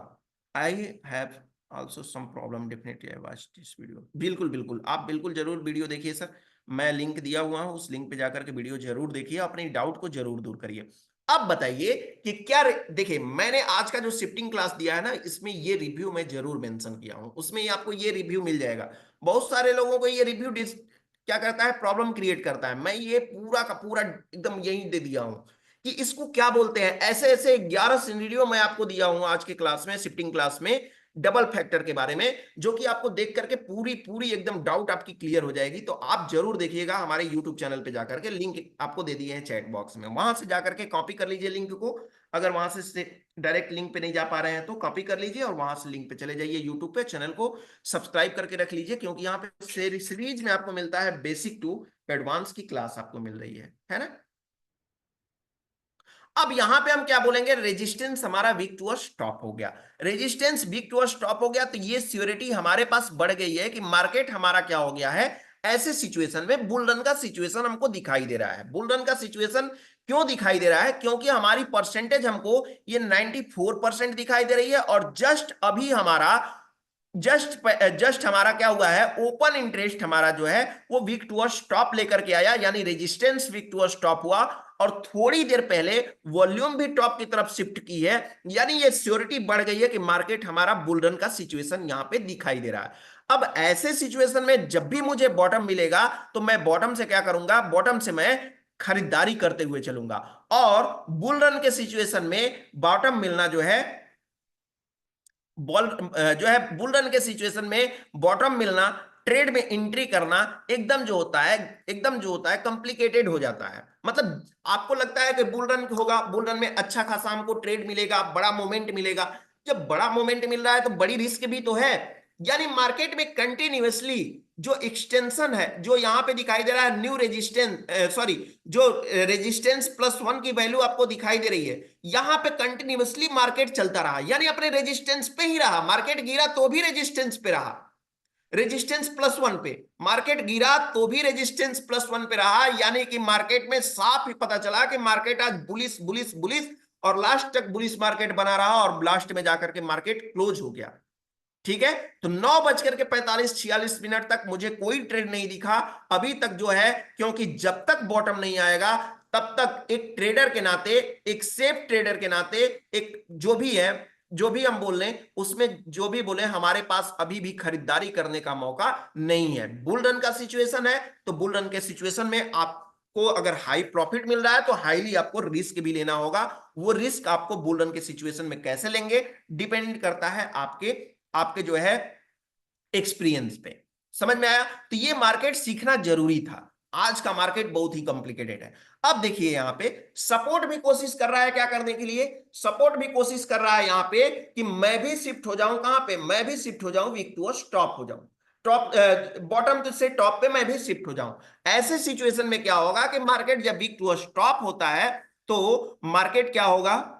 [SPEAKER 1] I have also some problem, definitely I watch this video. बिल्कुल बिल्कुल, आप बिल्कुल जरूर वीडियो देखिए सर, मैं लिंक दिया हुआ हूं, उस लिंक पे जाकर के वीडियो जरूर देखिए, अपनी डाउट को जरूर दूर करिए। अब बताइए कि क्या देखिए, मैंने आज का जो शिफ्टिंग क्लास दिया है ना, इसमें ये रिव्यू मैं जरूर मेंशन किया हूं, उसमें ही आपको ये रिव्यू मिल जाएगा। बहुत सारे लोगों को ये रिव्यू क्या करता है, प्रॉब्लम क्रिएट करता है। मैं ये पूरा का पूरा एकदम यही दे दिया हूं कि इसको क्या बोलते हैं। ऐसे ऐसे 11 सिनेरियो मैं आपको दिया हूं आज के क्लास में, शिफ्टिंग क्लास में, डबल फैक्टर के बारे में, जो कि आपको देख करके पूरी पूरी एकदम डाउट आपकी क्लियर हो जाएगी। तो आप जरूर देखिएगा, हमारे यूट्यूब चैनल पे जाकर के, लिंक आपको दे दिए हैं चैट बॉक्स में, वहां से जाकर के कॉपी कर लीजिए लिंक को। अगर वहां से डायरेक्ट लिंक पे नहीं जा पा रहे हैं तो कॉपी कर लीजिए और वहां से लिंक पे चले जाइए। यूट्यूब पे चैनल को सब्सक्राइब करके रख लीजिए, क्योंकि यहाँ पे सीरीज में आपको मिलता है बेसिक टू एडवांस की क्लास आपको मिल रही है ना। अब यहां पे हम क्या बोलेंगे, रेजिस्टेंस हमारा वीक टू स्टॉप हो गया, रेजिस्टेंस वीक टू स्टॉप हो गया, तो ये सियोरिटी हमारे पास बढ़ गई है कि मार्केट हमारा क्या हो गया है, ऐसे सिचुएशन में बुल रन का सिचुएशन हमको दिखाई दे रहा है। बुल रन का सिचुएशन क्यों दिखाई दे रहा है, क्योंकि हमारी परसेंटेज हमको ये 94% दिखाई दे रही है, और जस्ट हमारा क्या हुआ है, ओपन इंटरेस्ट हमारा जो है वो वीक टू स्टॉप लेकर के आया, यानी रेजिस्टेंस वीक टू स्टॉप हुआ, और थोड़ी देर पहले वॉल्यूम भी टॉप की तरफ शिफ्ट की है, यानी ये श्योरिटी बढ़ गई है कि मार्केट हमारा बुल रन का सिचुएशन यहां पे दिखाई दे रहा है। अब ऐसे सिचुएशन में जब भी मुझे बॉटम मिलेगा, तो मैं बॉटम से क्या करूंगा, बॉटम से मैं खरीदारी करते हुए चलूंगा, और बुल रन के सिचुएशन में बॉटम मिलना जो है, बॉल जो है बुल रन के सिचुएशन में बॉटम मिलना, ट्रेड में एंट्री करना एकदम जो होता है कॉम्प्लिकेटेड हो जाता है। मतलब आपको लगता है कि बुल रन होगा, बुल रन में अच्छा खासा हमको ट्रेड मिलेगा, बड़ा मोमेंट मिलेगा। जब बड़ा मोमेंट मिल रहा है तो बड़ी रिस्क भी तो है, यानी मार्केट में कंटिन्यूअसली जो एक्सटेंशन है, जो यहां पे दिखाई दे रहा है न्यू रेजिस्टेंस, सॉरी, जो रेजिस्टेंस +1 की वैल्यू आपको दिखाई दे रही है, यहां पे कंटिन्यूअसली मार्केट चलता रहा, यानी अपने रेजिस्टेंस पे ही रहा। मार्केट गिरा तो भी रेजिस्टेंस पे रहा, रेजिस्टेंस +1 पे मार्केट गिरा तो भी रेजिस्टेंस +1 पे रहा, यानी कि मार्केट में साफ ही पता चला कि मार्केट आज बुलिस बुलिस बुलिस, और लास्ट तक बुलिस मार्केट बना रहा, और लास्ट में जाकर के मार्केट क्लोज हो गया। ठीक है। तो 9:45-46 तक मुझे कोई ट्रेड नहीं दिखा अभी तक जो है, क्योंकि जब तक बॉटम नहीं आएगा तब तक एक ट्रेडर के नाते, एक सेफ ट्रेडर के नाते, एक जो भी है, जो भी हम बोल रहे उसमें जो भी बोले, हमारे पास अभी भी खरीदारी करने का मौका नहीं है। बुल रन का सिचुएशन है, तो बुल रन के सिचुएशन में आपको अगर हाई प्रॉफिट मिल रहा है तो हाईली आपको रिस्क भी लेना होगा। वो रिस्क आपको बुल रन के सिचुएशन में कैसे लेंगे, डिपेंड करता है आपके आपके जो है एक्सपीरियंस पे। समझ में आया? तो ये मार्केट सीखना जरूरी था। आज का मार्केट बहुत ही कॉम्प्लिकेटेड है। अब देखिए यहां पे सपोर्ट भी कोशिश कर रहा है क्या करने के लिए, सपोर्ट भी कोशिश कर रहा है यहां पे कि मैं भी शिफ्ट हो जाऊं, कहां पे, मैं भी शिफ्ट हो जाऊं वीक टू टॉप हो जाऊं, टॉप बॉटम से टॉप पे मैं भी शिफ्ट हो जाऊं। ऐसे सिचुएशन में क्या होगा कि मार्केट जब वीक टू टॉप होता है तो मार्केट क्या होगा,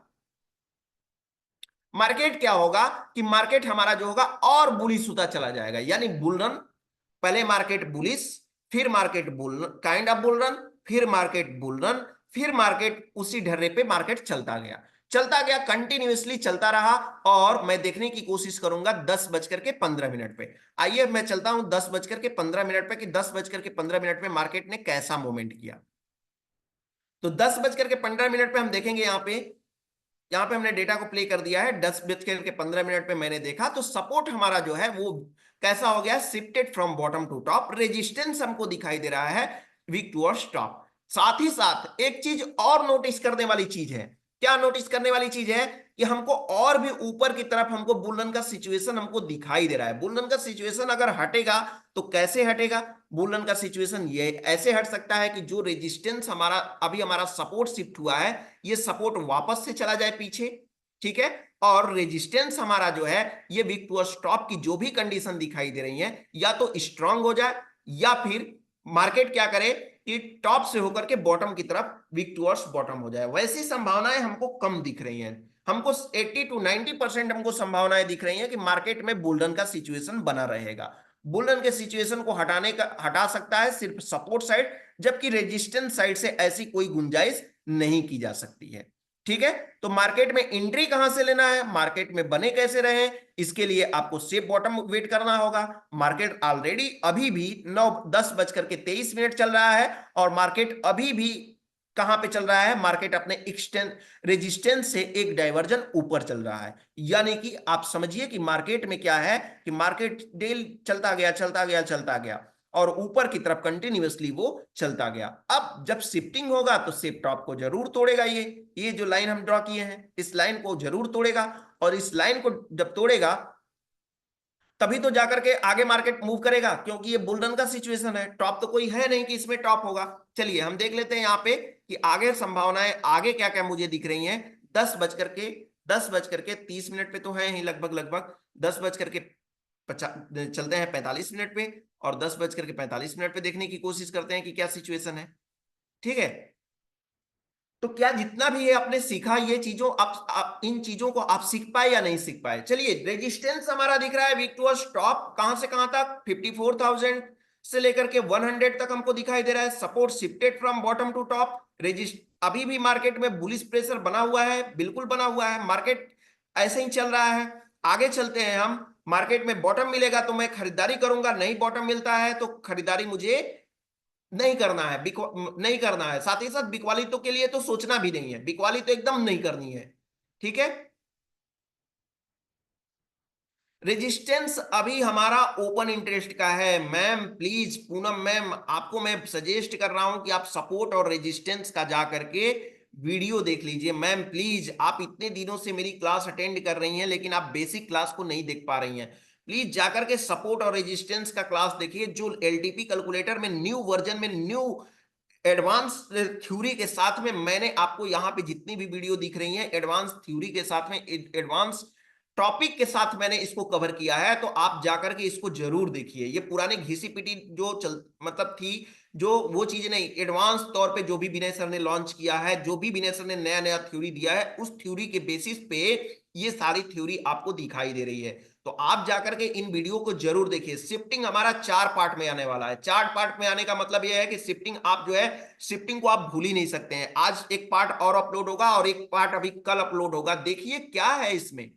[SPEAKER 1] मार्केट क्या होगा कि मार्केट हमारा जो होगा और बुलिश होता चला जाएगा, यानी बुल रन, पहले मार्केट बुलिश, फिर market bull kind of bull run, फिर मार्केट बुल रन, फिर मार्केट उसी ढर्रे पे मार्केट चलता गया कंटिन्यूअसली चलता रहा। और मैं देखने की कोशिश करूंगा 10:15 पे। आइए मैं चलता हूं 10:15 पे कि 10:15 में मार्केट ने कैसा मूवमेंट किया। तो 10:15 पे हम देखेंगे यहां पे हमने डेटा को प्ले कर दिया है। 10:15 पे मैंने देखा तो सपोर्ट हमारा जो है वो कैसा हो गया, shifted from bottom to top. Resistance हमको दिखाई दे रहा है वीक टूवर्ड्स टॉप। साथ ही साथ एक चीज और नोटिस करने वाली चीज है, क्या नोटिस करने वाली चीज है कि हमको और भी ऊपर की तरफ हमको बुलरन का सिचुएशन हमको दिखाई दे रहा है। बुलरन का सिचुएशन अगर हटेगा तो कैसे हटेगा, बुलरन का सिचुएशन ये ऐसे हट सकता है कि जो रेजिस्टेंस हमारा अभी हमारा सपोर्ट शिफ्ट हुआ है, ये सपोर्ट वापस से चला जाए पीछे, ठीक है। और रेजिस्टेंस हमारा जो है ये वीक टू स्टॉप की जो भी कंडीशन दिखाई दे रही है या तो स्ट्रांग हो जाए, या फिर मार्केट क्या करे कि टॉप से होकर के बॉटम की तरफ वीक टूवर्ड्स बॉटम हो जाए। वैसी संभावनाएं हमको कम दिख रही हैं। हमको 80 to 90% हमको संभावनाएं दिख रही हैं कि मार्केट में बुलरन का सिचुएशन बना रहेगा। बुलरन के सिचुएशन को हटा सकता है सिर्फ सपोर्ट साइड, जबकि रेजिस्टेंस साइड से ऐसी कोई गुंजाइश नहीं की जा सकती है। ठीक है। तो मार्केट में एंट्री कहां से लेना है, मार्केट में बने कैसे रहे, इसके लिए आपको सेफ बॉटम वेट करना होगा। मार्केट ऑलरेडी अभी भी 10:23 चल रहा है और मार्केट अभी भी कहां पे चल रहा है, मार्केट अपने रेजिस्टेंस से एक डाइवर्जन ऊपर चल रहा है। यानी कि आप समझिए कि मार्केट में क्या है कि मार्केट डेल चलता गया और ऊपर की तरफ कंटिन्यूअसली वो चलता गया। अब जब शिफ्टिंग होगा तो सेफ टॉप को जरूर तोड़ेगा, ये जो लाइन हम ड्रॉ किए हैं इस लाइन को जरूर तोड़ेगा। और इस लाइन को जब तोड़ेगा तभी तो जाकर के आगे मार्केट मूव करेगा, क्योंकि ये बुलरन का सिचुएशन है, टॉप तो कोई है नहीं कि इसमें टॉप होगा। चलिए हम देख लेते हैं यहाँ पे कि आगे संभावनाएं आगे क्या क्या मुझे दिख रही हैं। 10:30 पे तो है ही लगभग लगभग, 10 चलते हैं 45 पे, और 10:45 पे देखने की कोशिश करते हैं कि क्या सिचुएशन है। ठीक है। तो क्या जितना भी ये आपने सीखा ये चीजों आप इन चीजों को आप सीख पाए या नहीं सीख पाए। चलिए रेजिस्टेंस हमारा दिख रहा है वीक टू टॉप, कहां से कहां तक, 54,000 से लेकर के 100 तक हमको दिखाई दे रहा है। Support shifted from bottom to top. अभी भी मार्केट में बुलिश प्रेशर बना हुआ है, बिल्कुल बना हुआ है, मार्केट ऐसे ही चल रहा है। आगे चलते हैं हम, मार्केट में बॉटम मिलेगा तो मैं खरीदारी करूंगा, नहीं बॉटम मिलता है तो खरीदारी मुझे नहीं करना है, नहीं करना है। साथ ही साथ बिकवाली तो के लिए तो सोचना भी नहीं है, बिकवाली तो एकदम नहीं करनी है। ठीक है। रेजिस्टेंस अभी हमारा ओपन इंटरेस्ट का है। मैम प्लीज, पूनम मैम, आपको मैं सजेस्ट कर रहा हूं कि आप सपोर्ट और रेजिस्टेंस का जा करके वीडियो देख लीजिए। मैम प्लीज, आप इतने दिनों से मेरी क्लास अटेंड कर रही हैं लेकिन आप बेसिक क्लास को नहीं देख पा रही हैं। प्लीज जाकर के सपोर्ट और रेजिस्टेंस का क्लास देखिए, जो एलटीपी कैलकुलेटर में न्यू वर्जन में न्यू एडवांस थ्योरी के साथ में मैंने आपको यहाँ पे जितनी भी वीडियो दिख रही हैं एडवांस थ्योरी के साथ में, एडवांस टॉपिक के साथ मैंने इसको कवर किया है। तो आप जाकर के इसको जरूर देखिए। ये पुराने घिसी पिटी जो चल मतलब थी, जो वो चीज नहीं, एडवांस तौर पे जो भी विनय सर ने लॉन्च किया है, जो भी विनय सर ने नया नया थ्योरी दिया है, उस थ्योरी के बेसिस पे ये सारी थ्योरी आपको दिखाई दे रही है। तो आप जाकर के इन वीडियो को जरूर देखिए। शिफ्टिंग हमारा 4 पार्ट में आने वाला है। 4 पार्ट में आने का मतलब यह है कि शिफ्टिंग आप जो है, शिफ्टिंग को आप भूल ही नहीं सकते हैं। आज एक पार्ट और अपलोड होगा और एक पार्ट अभी कल अपलोड होगा। देखिए क्या है इसमें,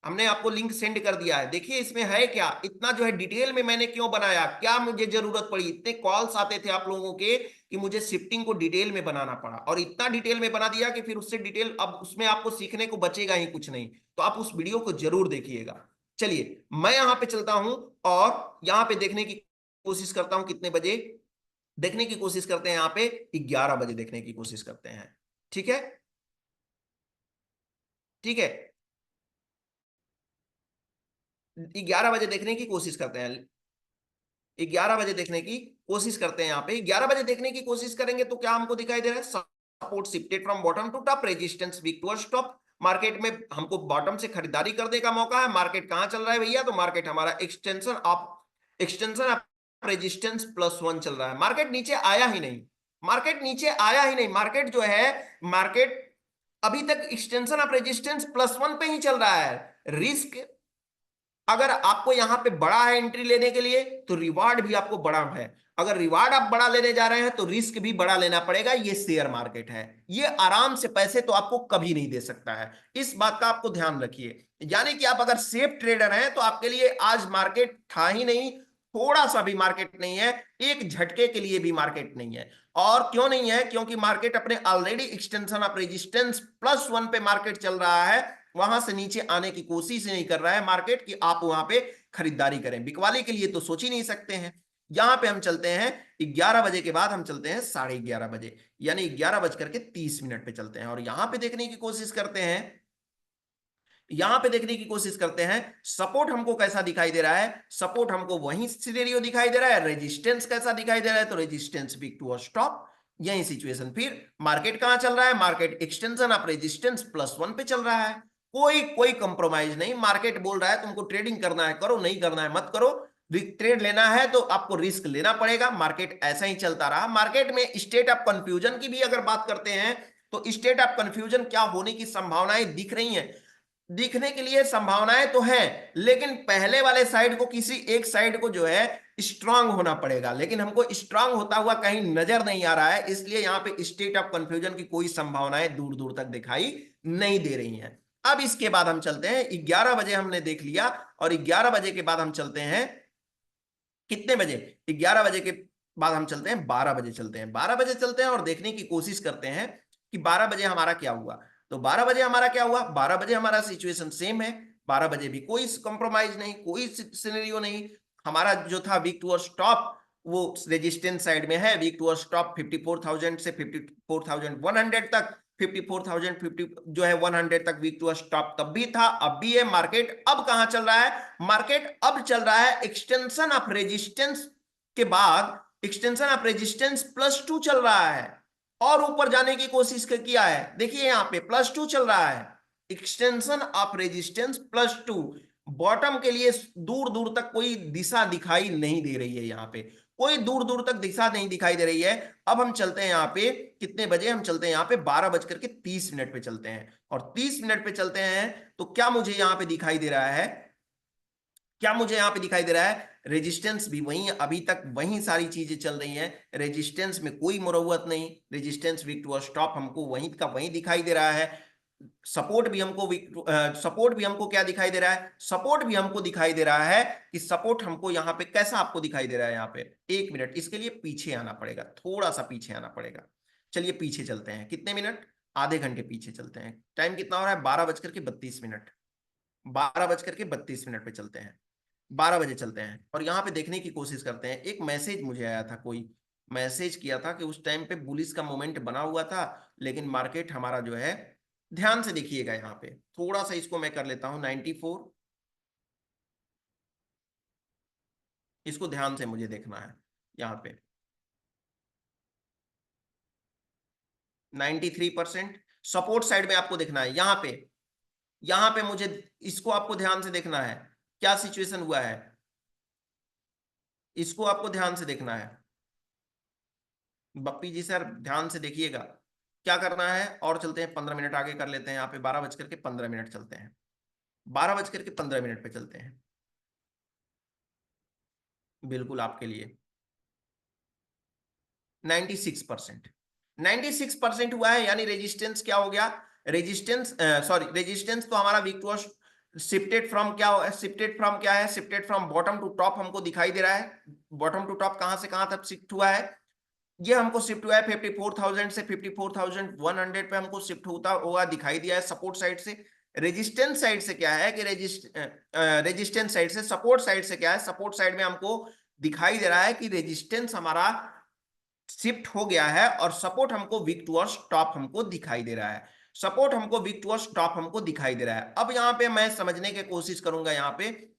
[SPEAKER 1] हमने आपको लिंक सेंड कर दिया है, देखिए इसमें है क्या, इतना जो है डिटेल में मैंने क्यों बनाया, क्या मुझे जरूरत पड़ी, इतने कॉल्स आते थे आप लोगों के कि मुझे शिफ्टिंग को डिटेल में बनाना पड़ा, और इतना डिटेल में बना दिया कि फिर उससे डिटेल अब उसमें आपको सीखने को बचेगा ही कुछ नहीं। तो आप उस वीडियो को जरूर देखिएगा। चलिए मैं यहाँ पे चलता हूं और यहाँ पे देखने की कोशिश करता हूं, कितने बजे देखने की कोशिश करते हैं, यहाँ पे 11 बजे देखने की कोशिश करते हैं। ठीक है, ठीक है, 11 बजे देखने की कोशिश करते हैं, 11 बजे देखने की कोशिश करते हैं। यहाँ पे 11 बजे देखने की कोशिश करेंगे तो क्या हमको दिखाई दे रहा है, support shifted from bottom to top, resistance weak to stop. Market में हमको बॉटम से खरीदारी करने का मौका है। मार्केट कहां चल रहा है भैया, तो मार्केट हमारा एक्सटेंशन ऑफ रेजिस्टेंस +1 चल रहा है। मार्केट नीचे आया ही नहीं, मार्केट नीचे आया ही नहीं, मार्केट जो है, मार्केट अभी तक एक्सटेंशन ऑफ रेजिस्टेंस +1 पे ही चल रहा है। रिस्क अगर आपको यहां पे बड़ा है एंट्री लेने के लिए, तो रिवार्ड भी आपको बड़ा है। अगर रिवार्ड आप बड़ा लेने जा रहे हैं तो रिस्क भी बड़ा लेना पड़ेगा। ये शेयर मार्केट है, ये आराम से पैसे तो आपको कभी नहीं दे सकता है, इस बात का आपको ध्यान रखिए। यानी कि आप अगर सेफ ट्रेडर हैं तो आपके लिए आज मार्केट था ही नहीं, थोड़ा सा भी मार्केट नहीं है, एक झटके के लिए भी मार्केट नहीं है। और क्यों नहीं है, क्योंकि मार्केट अपने ऑलरेडी एक्सटेंशन ऑफ रेजिस्टेंस +1 पे मार्केट चल रहा है, वहां से नीचे आने की कोशिश नहीं कर रहा है मार्केट कि आप वहां पे खरीदारी करें। बिकवाली के लिए तो सोच ही नहीं सकते हैं। यहां पे हम चलते हैं 11 बजे के बाद, हम चलते हैं 11:30 बजे, यानी 11:30 पे चलते हैं, और यहां पे देखने की कोशिश करते हैं, यहां पे देखने की कोशिश करते हैं सपोर्ट हमको कैसा दिखाई दे रहा है। सपोर्ट हमको वही सिनेरियो दिखाई दे रहा है। रेजिस्टेंस कैसा दिखाई दे रहा है, तो रेजिस्टेंस वीक टू स्टॉप, यही सिचुएशन। फिर मार्केट कहां चल रहा है, मार्केट एक्सटेंशन ऑफ रेजिस्टेंस +1 पे चल रहा है। कोई कोई कंप्रोमाइज नहीं, मार्केट बोल रहा है तुमको ट्रेडिंग करना है करो, नहीं करना है मत करो, ट्रेड लेना है तो आपको रिस्क लेना पड़ेगा। मार्केट ऐसा ही चलता रहा। मार्केट में स्टेट ऑफ कंफ्यूजन की भी अगर बात करते हैं, तो स्टेट ऑफ कंफ्यूजन क्या होने की संभावनाएं दिख रही हैं, दिखने के लिए संभावनाएं तो है, लेकिन पहले वाले साइड को, किसी एक साइड को जो है स्ट्रांग होना पड़ेगा, लेकिन हमको स्ट्रांग होता हुआ कहीं नजर नहीं आ रहा है। इसलिए यहां पे स्टेट ऑफ कंफ्यूजन की कोई संभावनाएं दूर दूर तक दिखाई नहीं दे रही हैं। अब इसके बाद हम चलते हैं 11 बजे, हमने देख लिया, और 11 बजे के बाद हम चलते हैं कितने बजे, 11 बजे के बाद हम चलते हैं 12 बजे, चलते हैं 12 बजे चलते हैं और देखने की कोशिश करते हैं कि 12 बजे हमारा क्या हुआ। तो 12 बजे हमारा क्या हुआ, 12 बजे हमारा सिचुएशन सेम है। 12 बजे भी कोई कंप्रोमाइज नहीं, कोई सिनेरियो नहीं। हमारा जो था वीक टू स्टॉप, वो रेजिस्टेंस साइड में है। वीक टू स्टॉप 54,000 से 54,100 तक, 54,050 जो है 100 तक वीक टू स्टॉप तब भी था, अब भी है। मार्केट अब कहां चल रहा है, मार्केट अब चल रहा है एक्सटेंशन ऑफ रेजिस्टेंस के बाद, एक्सटेंशन ऑफ रेजिस्टेंस +2 चल रहा है, और ऊपर जाने की कोशिश किया है। देखिए यहां पे +2 चल रहा है, एक्सटेंशन ऑफ रेजिस्टेंस +2। बॉटम के लिए दूर दूर तक कोई दिशा दिखाई नहीं दे रही है, यहां पे कोई दूर दूर तक दिशा नहीं दिखाई दे रही है। अब हम चलते हैं यहाँ पे कितने बजे, हम चलते हैं यहाँ पे 12:30 पे चलते हैं, और 30 मिनट पे चलते हैं। तो क्या मुझे यहाँ पे दिखाई दे रहा है, क्या मुझे यहाँ पे दिखाई दे रहा है, रेजिस्टेंस भी वही, अभी तक वही सारी चीजें चल रही हैं। रेजिस्टेंस में कोई मुरव्वत नहीं, रेजिस्टेंस वीक टू स्टॉप हमको वहीं का वहीं दिखाई दे रहा है। सपोर्ट भी हमको सपोर्ट भी हमको क्या दिखाई दे रहा है, सपोर्ट भी हमको दिखाई दे रहा है कि सपोर्ट हमको यहाँ पे कैसा आपको दिखाई दे रहा है। यहाँ पे 1 मिनट, इसके लिए पीछे आना पड़ेगा, थोड़ा सा पीछे आना पड़ेगा। चलिए पीछे चलते हैं, कितने मिनट, आधे घंटे पीछे चलते हैं। टाइम कितना हो रहा है, 12:32। 12:32 पे चलते हैं, 12 बजे चलते हैं, और यहाँ पे देखने की कोशिश करते हैं। एक मैसेज मुझे आया था, कोई मैसेज किया था कि उस टाइम पे बुलिस का मोमेंट बना हुआ था, लेकिन मार्केट हमारा जो है, ध्यान से देखिएगा यहाँ पे, थोड़ा सा इसको मैं कर लेता हूँ 94, इसको ध्यान से मुझे देखना है। यहाँ पे 93% सपोर्ट साइड में आपको देखना है। यहाँ पे मुझे इसको आपको ध्यान से देखना है, क्या सिचुएशन हुआ है, इसको आपको ध्यान से देखना है। बप्पी जी सर ध्यान से देखिएगा क्या करना है। और चलते हैं 15 मिनट आगे कर लेते हैं, यहाँ पे 12:15 चलते हैं, 12:15 पे चलते हैं, बिल्कुल आपके लिए। 96%, 96% हुआ है, यानी रेजिस्टेंस क्या हो गया, रेजिस्टेंस, सॉरी रेजिस्टेंस तो हमारा वीक टू शिफ्टेड फ्रॉम क्या है, शिफ्टेड फ्रॉम क्या है, shifted from bottom to top हमको दिखाई दे रहा है। बॉटम टू टॉप कहां से कहां तक शिफ्ट हुआ है, ये हमको शिफ्ट हुआ है 54,000 से 54,100 पे हमको शिफ्ट होता हुआ दिखाई दिया है सपोर्ट साइड से। रेजिस्टेंस साइड से क्या है कि रेजिस्टेंस साइड से, सपोर्ट साइड से क्या है, सपोर्ट साइड में हमको दिखाई दे रहा है कि रेजिस्टेंस हमारा शिफ्ट हो गया है और सपोर्ट हमको वीक टुवर्ड्स टॉप हमको दिखाई दे रहा है। सपोर्ट हमको वीक टुवर्ड्स टॉप हमको दिखाई दे रहा है। अब यहां पे मैं समझने की कोशिश करूंगा यहां पे कि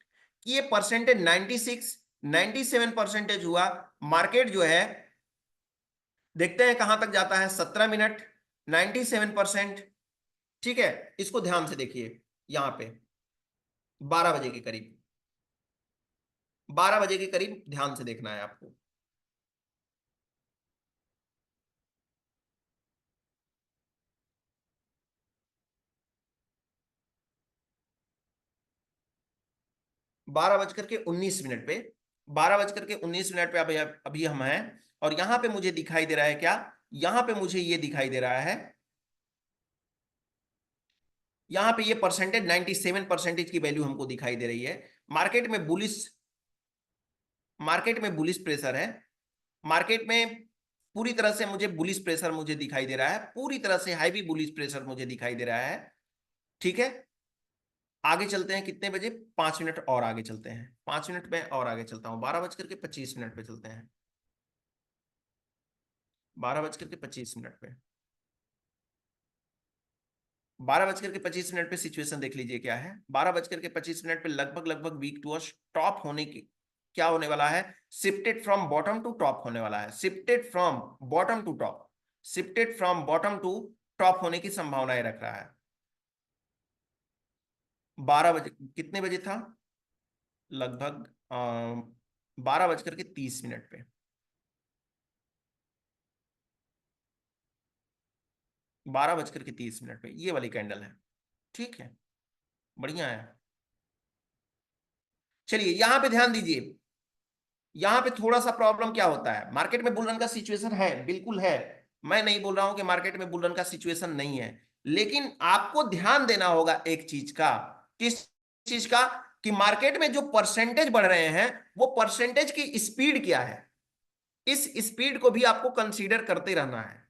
[SPEAKER 1] ये परसेंटेज 96 97% हुआ। मार्केट जो है देखते हैं कहां तक जाता है, 17 मिनट, 97%। ठीक है, इसको ध्यान से देखिए यहां पे 12 बजे के करीब, 12 बजे के करीब ध्यान से देखना है आपको। 12 बज करके 19 मिनट पे, 12 बज करके 19 मिनट पे अभी हम हैं। और यहां पे मुझे दिखाई दे रहा है क्या, यहां पे मुझे ये दिखाई दे रहा है, यहां पे ये परसेंटेज 97% की वैल्यू हमको दिखाई दे रही है। मार्केट में बुलिश, मार्केट में बुलिश प्रेशर है। मार्केट में पूरी तरह से मुझे बुलिश प्रेशर मुझे दिखाई दे रहा है, पूरी तरह से हैवी बुलिश प्रेशर मुझे दिखाई दे रहा है। ठीक है, आगे चलते हैं कितने बजे, 5 मिनट और आगे चलते हैं, 5 मिनट में और आगे चलता हूं, 12 बज करके 25 मिनट पे चलते हैं, 12 बज करके 25 मिनट पे, 12 बज करके 25 मिनट पे सिचुएशन देख लीजिए क्या है। 12 बज करके 25 मिनट पे लगभग लगभग वीक टू टॉप होने की क्या होने वाला है, shifted from bottom to top होने वाला है, shifted from bottom to top, shifted from bottom to top होने की संभावनाएं रख रहा है। 12 बजे कितने बजे था, लगभग 12 बज करके 30 मिनट पे, 12 बज करके 30 मिनट पे ये वाली कैंडल है। ठीक है, बढ़िया है। चलिए यहां पे ध्यान दीजिए, यहां पे थोड़ा सा प्रॉब्लम क्या होता है, मार्केट में बुल रन का सिचुएशन है, बिल्कुल है। मैं नहीं बोल रहा हूं कि मार्केट में बुल रन का सिचुएशन नहीं है, लेकिन आपको ध्यान देना होगा एक चीज का। किस चीज का, कि मार्केट में जो परसेंटेज बढ़ रहे हैं वो परसेंटेज की स्पीड क्या है, इस स्पीड को भी आपको कंसीडर करते रहना है।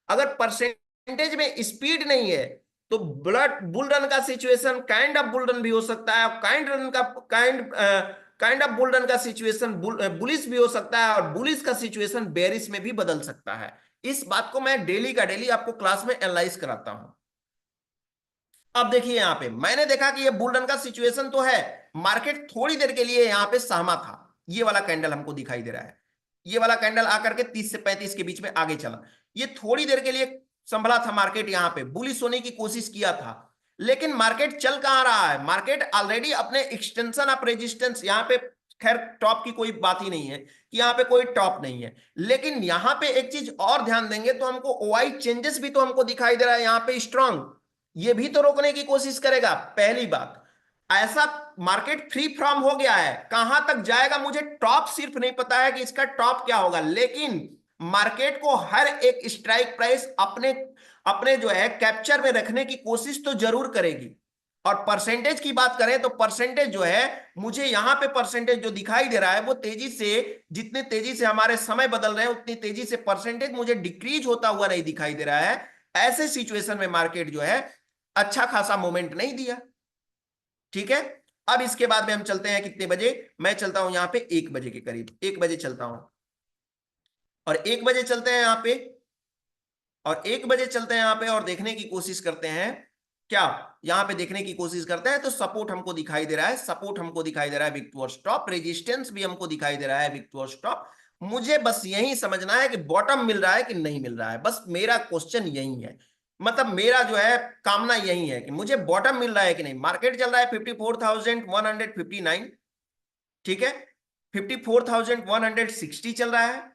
[SPEAKER 1] अगर परसेंटेज में स्पीड नहीं है तो ब्लड बुल रन का situation kind of bull run भी हो सकता है, काइंड रन का काइंड ऑफ बुल रन का सिचुएशन बुलिश भी हो सकता है, और बुलिश का सिचुएशन बेरिश में भी बदल सकता है। इस बात को मैं डेली का डेली आपको क्लास में एनालाइज कराता हूं। अब देखिए यहां पे मैंने देखा कि ये बुल रन का सिचुएशन तो है, मार्केट थोड़ी देर के लिए यहां पे सहमा था, ये वाला कैंडल हमको दिखाई दे रहा है, ये वाला कैंडल आकर के 30 से 35 के बीच में आगे चला, ये थोड़ी देर के लिए संभला था, मार्केट यहां पे बुलिश होने की कोशिश किया था। लेकिन मार्केट चल कहां रहा है, मार्केट ऑलरेडी अपने एक्सटेंशन ऑफ रेजिस्टेंस, यहां पे खैर टॉप की कोई बात ही नहीं है कि यहां पे कोई टॉप नहीं है, लेकिन यहां पे एक चीज और ध्यान देंगे तो हमको ओआई चेंजेस भी तो हमको दिखाई दे रहा है यहां पे स्ट्रांग, ये भी तो रोकने की कोशिश करेगा। पहली बात, ऐसा मार्केट फ्री फ्रॉम हो गया है, कहां तक जाएगा मुझे टॉप सिर्फ नहीं पता है कि इसका टॉप क्या होगा, लेकिन मार्केट को हर एक स्ट्राइक प्राइस अपने अपने जो है कैप्चर में रखने की कोशिश तो जरूर करेगी। और परसेंटेज की बात करें तो परसेंटेज जो है, मुझे यहां पे परसेंटेज जो दिखाई दे रहा है वो तेजी से, जितने तेजी से हमारे समय बदल रहे हैं उतनी तेजी से परसेंटेज मुझे डिक्रीज होता हुआ नहीं दिखाई दे रहा है। ऐसे सिचुएशन में मार्केट जो है अच्छा खासा मोमेंट नहीं दिया। ठीक है, अब इसके बाद में हम चलते हैं कितने बजे, मैं चलता हूं यहां पे 1 बजे के करीब, 1 बजे चलता हूं, और 1 बजे चलते हैं यहां पे, और 1 बजे चलते हैं यहां पे और देखने की कोशिश करते हैं क्या, यहां पे देखने की कोशिश करते हैं तो सपोर्ट हमको दिखाई दे रहा है, सपोर्ट हमको दिखाई दे रहा है विक्टोर स्टॉप, रेजिस्टेंस भी हमको दिखाई दे रहा है विक्टोर स्टॉप। मुझे बस यही समझना है कि बॉटम मिल रहा है कि नहीं मिल रहा है, बस मेरा क्वेश्चन यही है, मतलब मेरा जो है कामना यही है कि मुझे बॉटम मिल रहा है कि नहीं। मार्केट चल रहा है 54,159, ठीक है, 54,160 चल रहा है,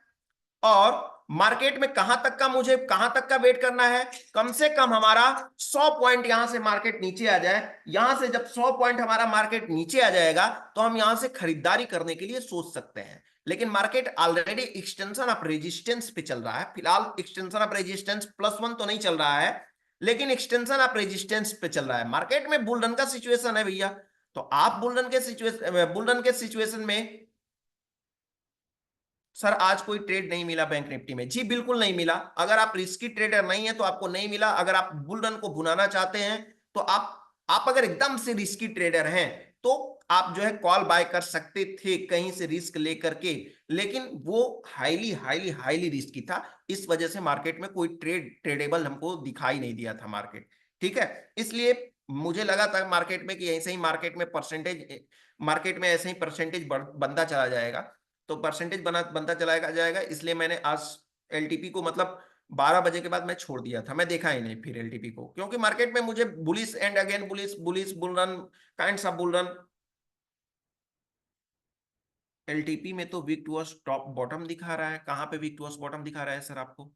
[SPEAKER 1] और मार्केट में कहां तक का, मुझे कहां तक का वेट करना है, कम से कम हमारा 100 पॉइंट यहां से मार्केट नीचे आ जाए। यहां से जब 100 पॉइंट हमारा मार्केट नीचे आ जाएगा तो हम यहां से खरीदारी करने के लिए सोच सकते हैं। लेकिन market already extension of resistance पे चल रहा है, फिलहाल एक्सटेंशन ऑफ रेजिस्टेंस +1 तो नहीं चल रहा है, लेकिन एक्सटेंशन आप रेजिस्टेंस पे चल रहा है। मार्केट में बुल रन का सिचुएशन है भैया, तो आप बुल रन के सिचुएशन में सर आज कोई ट्रेड नहीं मिला बैंक निफ्टी में, जी बिल्कुल नहीं मिला। अगर आप रिस्की ट्रेडर नहीं है तो आपको नहीं मिला। अगर आप बुल रन को भुनाना चाहते हैं तो आप अगर एकदम से रिस्की ट्रेडर हैं तो आप जो है कॉल बाय कर सकते थे कहीं से रिस्क लेकर के, लेकिन वो हाईली हाईली हाईली रिस्की था। इस वजह से मार्केट में कोई ट्रेडेबल हमको दिखाई नहीं दिया था मार्केट। ठीक है, इसलिए मुझे लगा था मार्केट में कि ऐसे ही मार्केट में ऐसे ही परसेंटेज बनता चला जाएगा, तो परसेंटेज बनता चला जाएगा। इसलिए मैंने आज एलटीपी को मतलब 12 बजे के बाद मैं छोड़ दिया था, मैं देखा ही नहीं फिर एलटीपी को, क्योंकि मार्केट में मुझे bullish and again bullish bullish bull run, kind of bull run. LTP में तो वीक टू टॉप बॉटम दिखा रहा है। कहाँ पे वीक टू बॉटम दिखा रहा है सर आपको?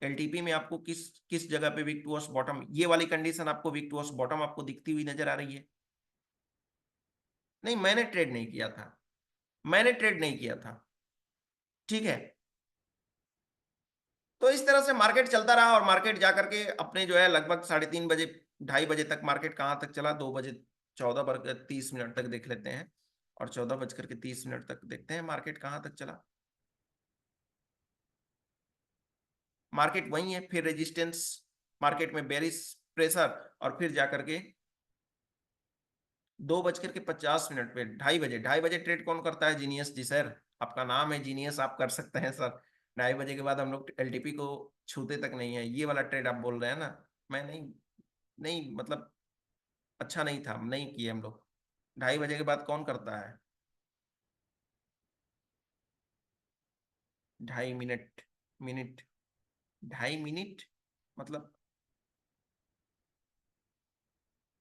[SPEAKER 1] एलटीपी में आपको किस किस जगह पे वीक टू बॉटम, ये वाली कंडीशन आपको वीक टू बॉटम आपको दिखती हुई नजर आ रही है? नहीं, मैंने ट्रेड नहीं किया था, मैंने ट्रेड नहीं किया था। ठीक है, तो इस तरह से मार्केट चलता रहा, और मार्केट जाकर के अपने जो है लगभग 3:30 बजे 2:30 बजे तक मार्केट कहाँ तक चला, 2:14:30 तक देख लेते हैं, और 14:30 तक देखते हैं मार्केट कहाँ तक चला। मार्केट वही है, फिर रेजिस्टेंस, मार्केट में बेरिश प्रेशर, और फिर जाकर के 2:50 पे 2:30 बजे, 2:30 बजे ट्रेड कौन करता है? जीनियस जी सर, आपका नाम है जीनियस, आप कर सकते हैं सर। 2:30 बजे के बाद हम लोग एलटीपी को छूते तक नहीं है, ये वाला ट्रेड आप बोल रहे हैं ना? मैं नहीं, नहीं मतलब अच्छा नहीं था, नहीं किए हम लोग। 2:30 बजे के बाद कौन करता है? 2:30 मिनट, मिनट, 2:30 मिनट, मतलब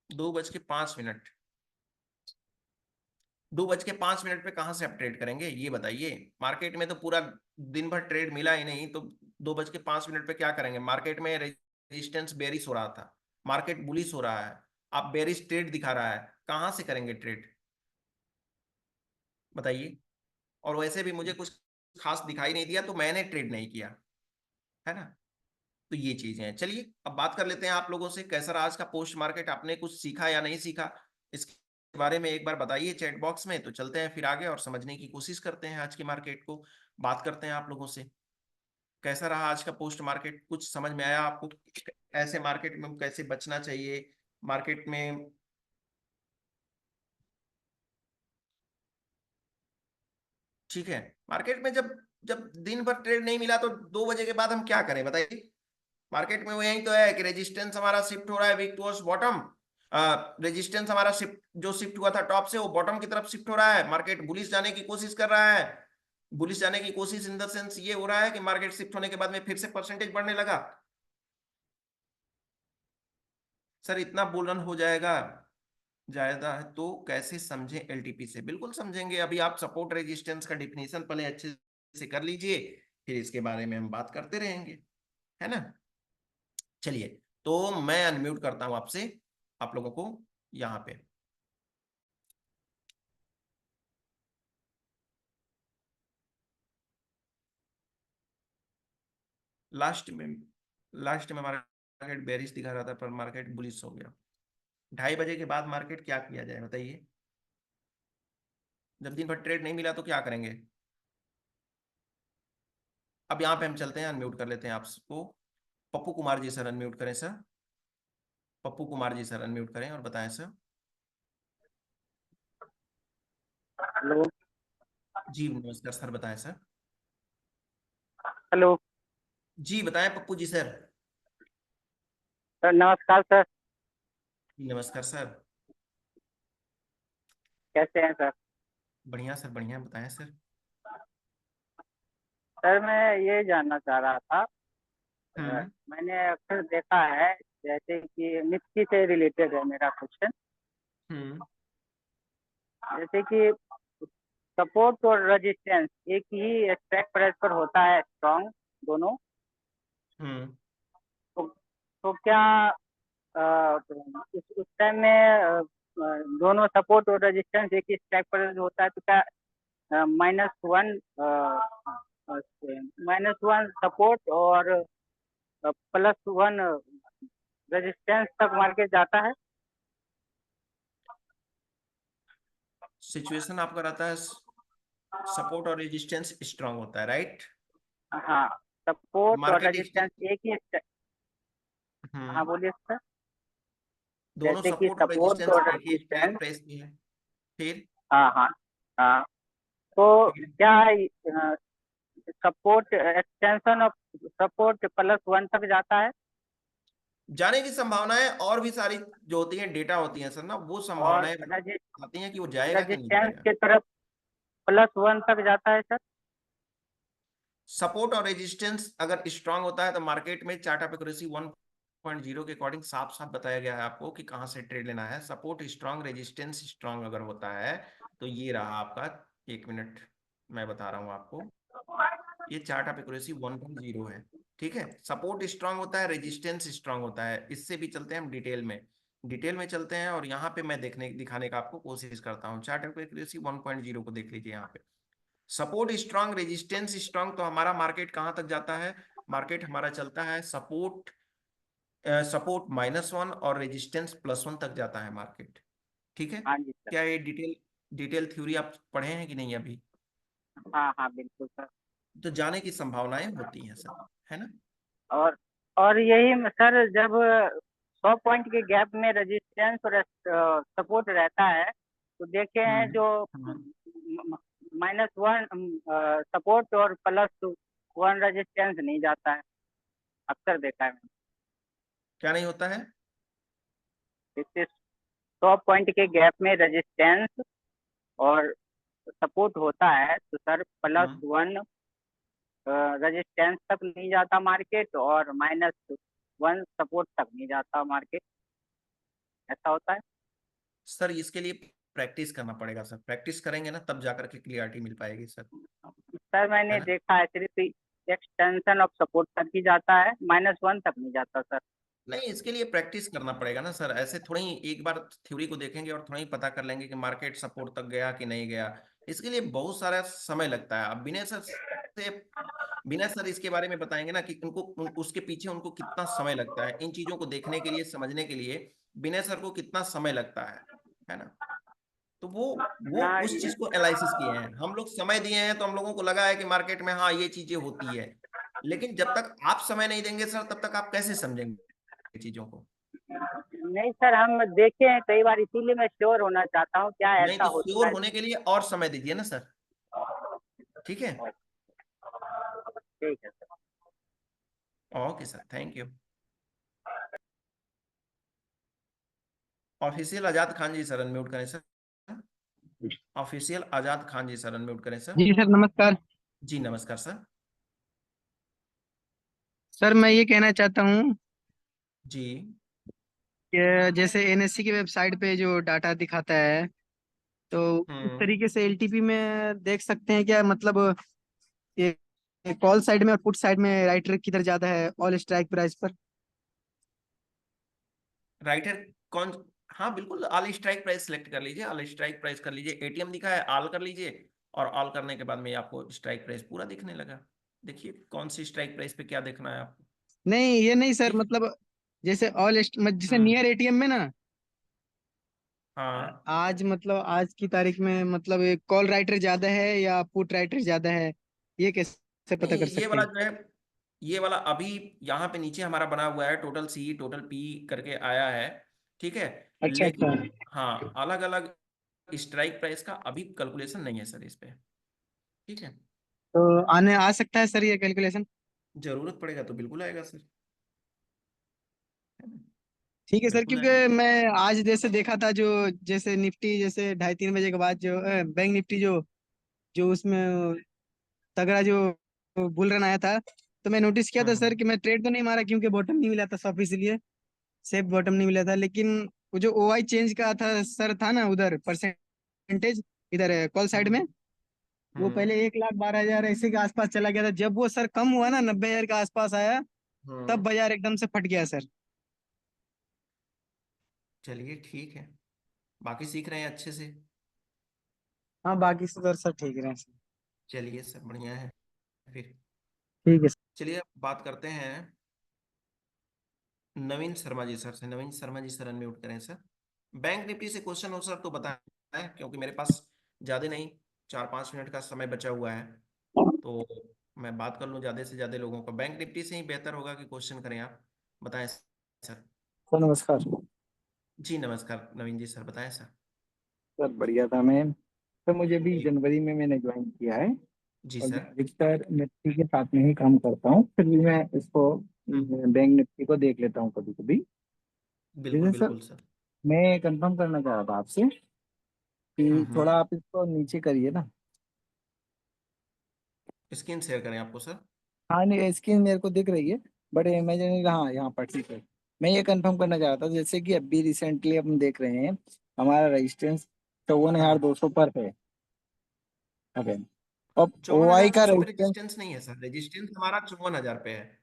[SPEAKER 1] 2:05। 2:05 पे कहाँ से आप ट्रेड करेंगे ये बताइए? मार्केट में तो पूरा दिन भर ट्रेड मिला ही नहीं, तो 2:05 पे क्या करेंगे? मार्केट में रेजिस्टेंस बेरिश हो रहा था, मार्केट बुलिश हो रहा है, आप बेरिश ट्रेड दिखा रहा है, कहाँ से करेंगे ट्रेड बताइए? और वैसे भी मुझे कुछ खास दिखाई नहीं दिया, तो मैंने ट्रेड नहीं किया, है ना? तो ये चीजें हैं। चलिए अब बात कर लेते हैं आप लोगों से, कैसा रहा आज का पोस्ट मार्केट, आपने कुछ सीखा या नहीं सीखा इसके बारे में एक बार बताइए चैट बॉक्स में। तो चलते हैं फिर आगे और समझने की कोशिश करते हैं आज की मार्केट को, बात करते हैं आप लोगों से। कैसा रहा आज का पोस्ट मार्केट, कुछ समझ में आया आपको? ऐसे मार्केट में कैसे बचना चाहिए मार्केट में? ठीक है, मार्केट में जब जब दिन भर ट्रेड नहीं मिला तो 2 बजे के बाद हम क्या करें बताइए? मार्केट में वो यही तो है कि रेजिस्टेंस हमारा शिफ्ट हो रहा है वीक टुवर्ड्स बॉटम। रेजिस्टेंस हमारा शिफ्ट जो शिफ्ट हुआ था टॉप से, वो बॉटम की तरफ शिफ्ट हो रहा है। मार्केट बुलिश जाने की कोशिश कर रहा है। बुलिश जाने की कोशिश इन द सेंस ये हो रहा है कि मार्केट शिफ्ट होने के बाद में फिर से परसेंटेज बढ़ने लगा। सर इतना बुल रन हो जाएगा, ज्यादा है तो कैसे समझें एलटीपी से? बिल्कुल समझेंगे, अभी आप सपोर्ट रेजिस्टेंस का डिफिनेशन पहले अच्छे से कर लीजिए, फिर इसके बारे में हम बात करते रहेंगे, है ना? चलिए, तो मैं अनम्यूट करता हूं आपसे, आप लोगों को यहाँ पे। लास्ट में लास्ट में मार्केट बेरिश दिखा रहा था पर मार्केट बुलिश हो गया। 2:30 बजे के बाद मार्केट क्या किया जाए बताइए? जब दिन भर ट्रेड नहीं मिला तो क्या करेंगे? अब यहाँ पे हम चलते हैं, अनम्यूट कर लेते हैं आपको। पप्पू कुमार जी सर अनम्यूट करें sir. Pappu Kumar ji sir unmute करें और बताएं सर।
[SPEAKER 2] हेलो।
[SPEAKER 1] जी नमस्कार सर, बताएं सर।
[SPEAKER 2] हेलो
[SPEAKER 1] जी बताएं पप्पू जी सर।
[SPEAKER 2] सर, नमस्कार सर।
[SPEAKER 1] नमस्कार सर।
[SPEAKER 2] कैसे हैं सर?
[SPEAKER 1] बढ़िया सर बढ़िया, बताएं सर।
[SPEAKER 2] सर मैं ये जानना चाह रहा था।
[SPEAKER 1] हम्म।
[SPEAKER 2] मैंने अक्सर देखा है, जैसे कि निफ्टी से रिलेटेड है मेरा क्वेश्चन।
[SPEAKER 1] हम्म।
[SPEAKER 2] जैसे कि सपोर्ट और रेजिस्टेंस एक ही स्ट्राइक प्राइस पर होता है, स्ट्रॉन्ग दोनों।
[SPEAKER 1] हम्म।
[SPEAKER 2] तो, तो क्या उस टाइम में दोनों सपोर्ट और रेजिस्टेंस एक ही स्ट्राइक प्राइस होता है, तो क्या -1 सपोर्ट और +1 रेजिस्टेंस तक मार्केट जाता है।
[SPEAKER 1] सिचुएशन आपका रहता है सपोर्ट और रेजिस्टेंस स्ट्रांग होता है, राइट?
[SPEAKER 2] हाँ, सपोर्ट और
[SPEAKER 1] मार्केट
[SPEAKER 2] रेजिस्टेंस एक ही हाँ,
[SPEAKER 1] हम्म
[SPEAKER 2] बोलिए सर।
[SPEAKER 1] दोनों
[SPEAKER 2] जैसे कि
[SPEAKER 1] सपोर्ट और
[SPEAKER 2] सपोर्ट
[SPEAKER 1] रेजिस्टेंस
[SPEAKER 2] और
[SPEAKER 1] एक ही स्ट्राइक
[SPEAKER 2] रेजिस्टेंस।
[SPEAKER 1] प्राइस की है। फिर
[SPEAKER 2] हाँ हाँ हाँ। तो
[SPEAKER 1] फिर
[SPEAKER 2] क्या सपोर्ट एक्सटेंशन ऑफ सपोर्ट +1 तक जाता है?
[SPEAKER 1] जाने की संभावनाएं और भी सारी जो होती हैं, डेटा होती हैं सर ना, वो
[SPEAKER 2] और
[SPEAKER 1] संभावनाएं बताती हैं कि वो जाएगा कि नहीं
[SPEAKER 2] रेजिस्टेंस
[SPEAKER 1] जाएगा।
[SPEAKER 2] की तरफ +1 तक जाता है सर?
[SPEAKER 1] सपोर्ट और रेजिस्टेंस अगर स्ट्रांग होता है तो मार्केट में चार्ट ऑफ एक्यूरेसी 1.0 के अकॉर्डिंग साफ साफ बताया गया है आपको कि कहाँ से ट्रेड लेना है। सपोर्ट स्ट्रांग, रेजिस्टेंस स्ट्रांग अगर होता है तो ये रहा आपका, 1 मिनट मैं बता रहा हूँ आपको, ये चार्ट ऑफ एक्यूरेसी 1.0 है। ठीक है, सपोर्ट स्ट्रांग होता है, रेजिस्टेंस स्ट्रांग होता है। इससे भी चलते हैं हम डिटेल में, डिटेल में चलते हैं और यहाँ पे मैं दिखाने का आपको कोशिश करता हूँ। चार्ट ऑफ एक्यूरेसी 1.0 को देख लीजिए। यहाँ पे सपोर्ट स्ट्रांग, रेजिस्टेंस स्ट्रांग, तो हमारा मार्केट कहाँ तक जाता है? मार्केट हमारा चलता है सपोर्ट -1 और रेजिस्टेंस +1 तक जाता है मार्केट। ठीक है,
[SPEAKER 2] हाँ जी सर।
[SPEAKER 1] क्या ये डिटेल डिटेल थ्योरी आप पढ़े हैं कि नहीं अभी?
[SPEAKER 2] हाँ हाँ, बिल्कुल सर।
[SPEAKER 1] तो जाने की संभावनाएं होती हैं सर, है ना?
[SPEAKER 2] और और यही सर, जब 100 पॉइंट के गैप में रेजिस्टेंस और सपोर्ट रहता है, तो देखे हैं
[SPEAKER 1] हम्म
[SPEAKER 2] जो
[SPEAKER 1] हम्म।
[SPEAKER 2] -1 सपोर्ट और +1 रेजिस्टेंस नहीं जाता है। अक्सर देखा है मैंने।
[SPEAKER 1] क्या नहीं होता है?
[SPEAKER 2] जैसे 100 पॉइंट के गैप में रेजिस्टेंस और सपोर्ट होता है, तो सर
[SPEAKER 1] हम्म
[SPEAKER 2] +1 रेजिस्टेंस तक नहीं जाता मार्केट, और -1 सपोर्ट तक नहीं जाता मार्केट। ऐसा होता है।
[SPEAKER 1] सर इसके लिए प्रैक्टिस करना पड़ेगा सर, प्रैक्टिस करेंगे ना तब जाकर के क्लियरिटी मिल पाएगी सर,
[SPEAKER 2] सर
[SPEAKER 1] है
[SPEAKER 2] मैंने
[SPEAKER 1] ना?
[SPEAKER 2] देखा है, सिर्फ एक्सटेंशन ऑफ सपोर्ट तक ही जाता है, -1 तक नहीं जाता सर।
[SPEAKER 1] नहीं, इसके लिए प्रैक्टिस करना पड़ेगा ना सर। ऐसे थोड़ा ही एक बार थ्योरी को देखेंगे और थोड़ा ही पता कर लेंगे कि मार्केट सपोर्ट तक गया कि नहीं गया। इसके लिए बहुत सारा समय लगता है। अब बिना सर इसके बारे में बताएंगे ना कि उसके पीछे उनको कितना समय लगता है, इन चीजों को देखने के लिए, समझने के लिए बिना सर को कितना समय लगता है ना? तो वो
[SPEAKER 2] हाँ
[SPEAKER 1] उस चीज को एनालिसिस किए हैं, हम लोग समय दिए हैं तो हम लोगों को लगा है कि मार्केट में हाँ ये चीजें होती है। लेकिन जब तक आप समय नहीं देंगे सर, तब तक आप कैसे समझेंगे चीजों को?
[SPEAKER 2] नहीं सर, हम देखे हैं कई बार, इसीलिए मैं श्योर होना चाहता हूँ क्या
[SPEAKER 1] नहीं
[SPEAKER 2] ऐसा
[SPEAKER 1] तो
[SPEAKER 2] होता
[SPEAKER 1] श्योर
[SPEAKER 2] है।
[SPEAKER 1] होने के लिए और समय दीजिए ना सर। ठीक है,
[SPEAKER 2] ठीक है sir.
[SPEAKER 1] Okay sir, thank you. Official Azad Khan ji sir unmute करें sir. Official Azad Khan ji sir unmute करें सर।
[SPEAKER 3] जी सर, नमस्कार।
[SPEAKER 1] जी नमस्कार सर।
[SPEAKER 3] सर मैं ये कहना चाहता हूँ
[SPEAKER 1] जी
[SPEAKER 3] कि जैसे एनएससी की वेबसाइट पे जो डाटा दिखाता है, तो उस
[SPEAKER 1] हम्म
[SPEAKER 3] तरीके से एलटीपी में देख सकते हैं क्या? मतलब ये कॉल साइड में और पुट साइड में राइटर किधर ज्यादा है ऑल स्ट्राइक प्राइस पर?
[SPEAKER 1] राइटर कौन? हाँ बिल्कुल, ऑल स्ट्राइक प्राइस सेलेक्ट कर लीजिए, ऑल स्ट्राइक प्राइस कर लीजिए, एटीएम दिखा है ऑल कर लीजिए, और ऑल करने के बाद में आपको स्ट्राइक प्राइस पूरा दिखने लगा। देखिए कौन सी स्ट्राइक प्राइस पे क्या देखना है आपको।
[SPEAKER 3] नहीं, ये नहीं सर,
[SPEAKER 1] ठीक है।
[SPEAKER 3] मतलब जैसे जैसे
[SPEAKER 1] हम्म
[SPEAKER 3] नियर एटीएम में ना,
[SPEAKER 1] हाँ,
[SPEAKER 3] आज मतलब आज की तारीख में मतलब कॉल राइटर ज्यादा है या पुट राइटर ज्यादा है, ये कैसे पता
[SPEAKER 1] नहीं
[SPEAKER 3] कर
[SPEAKER 1] ये
[SPEAKER 3] सकते
[SPEAKER 1] वाला
[SPEAKER 3] हैं?
[SPEAKER 1] जो है, ये वाला अभी यहाँ पे नीचे हमारा बना हुआ है, टोटल सी टोटल पी करके आया है। ठीक है,
[SPEAKER 3] अच्छा अच्छा।
[SPEAKER 1] लेकिन हाँ अलग अलग स्ट्राइक प्राइस का अभी कैलकुलेशन नहीं है सर इस पे। ठीक है,
[SPEAKER 3] तो आने आ सकता है सर ये कैलकुलेशन?
[SPEAKER 1] जरूरत पड़ेगा तो बिल्कुल आएगा सर, है ना?
[SPEAKER 3] ठीक है सर,
[SPEAKER 1] बिल्कुल
[SPEAKER 3] क्योंकि
[SPEAKER 1] आएगा।
[SPEAKER 3] मैं आज जैसे देखा था, जो जैसे निफ्टी जैसे 2:30 बजे के बाद जो बैंक निफ्टी जो जो उसमें तगड़ा जो बुल रन आया था, तो मैं नोटिस किया था सर
[SPEAKER 1] हम्म
[SPEAKER 3] कि मैं ट्रेड तो नहीं मारा क्योंकि बॉटम नहीं मिला था सब, इसलिए सेफ बॉटम नहीं मिला था। लेकिन वो जो ओआई चेंज का था सर, था ना उधर परसेंटेज, इधर कॉल साइड में,
[SPEAKER 1] हम्म
[SPEAKER 3] वो
[SPEAKER 1] हम्म
[SPEAKER 3] पहले 1,12,000 ऐसे के आसपास चला गया था। जब वो सर कम हुआ ना, 90,000 के आसपास आया, तब
[SPEAKER 1] हम्म
[SPEAKER 3] बाजार एकदम से फट गया सर।
[SPEAKER 1] चलिए ठीक है, बाकी सीख रहे हैं अच्छे से।
[SPEAKER 3] हाँ, बाकी सर सब ठीक रहे सर।
[SPEAKER 1] चलिए सब बढ़िया है। फिर
[SPEAKER 3] ठीक है सर।
[SPEAKER 1] चलिए अब बात करते हैं नवीन शर्मा जी सर से, नवीन शर्मा जी सर अनम्यूट करें सर। बैंक निफ्टी से क्वेश्चन हो सर तो बताएं, क्योंकि मेरे पास ज्यादा नहीं, 4-5 मिनट का समय बचा हुआ है, तो मैं बात कर लूँ ज्यादा से ज्यादा लोगों का। बैंक निफ्टी से ही बेहतर होगा कि क्वेश्चन करें आप। बताएं सर।
[SPEAKER 4] सर नमस्कार।
[SPEAKER 1] जी नमस्कार नवीन जी सर, बताएं सर।
[SPEAKER 4] सर बढ़िया था मैं। सर मुझे भी
[SPEAKER 1] जी
[SPEAKER 4] जनवरी में मैंने ज्वाइन किया है
[SPEAKER 1] जी
[SPEAKER 4] और
[SPEAKER 1] सर।
[SPEAKER 4] मैं अधिकतर निफ्टी के साथ में ही काम करता हूँ, फिर भी मैं इसको
[SPEAKER 1] हम्म,
[SPEAKER 4] बैंक निफ्टी को देख लेता हूँ कभी कभी।
[SPEAKER 1] बिल्कुल
[SPEAKER 4] जैसे सर
[SPEAKER 1] बिल्कुल सर।
[SPEAKER 4] मैं कंफर्म करना चाह रहा था आपसे कि थोड़ा आप इसको नीचे करिए ना।
[SPEAKER 1] स्क्रीन शेयर करें आपको सर।
[SPEAKER 4] हाँ नहीं, स्क्रीन मेरे को दिख रही है बट इमेजिन, हाँ यहाँ पर ठीक है। मैं ये कंफर्म करना चाह रहा था जैसे कि अभी रिसेंटली हम देख रहे हैं हमारा रजिस्टेंस 54,200 पर है। ओके। अब
[SPEAKER 1] चौवन
[SPEAKER 4] ओआई
[SPEAKER 1] हजार
[SPEAKER 4] का
[SPEAKER 1] दो सौ पे
[SPEAKER 4] रजिस्टेंस।
[SPEAKER 1] रेजिस्टेंस नहीं है सर, रेजिस्टेंस हमारा 54,000 पे है।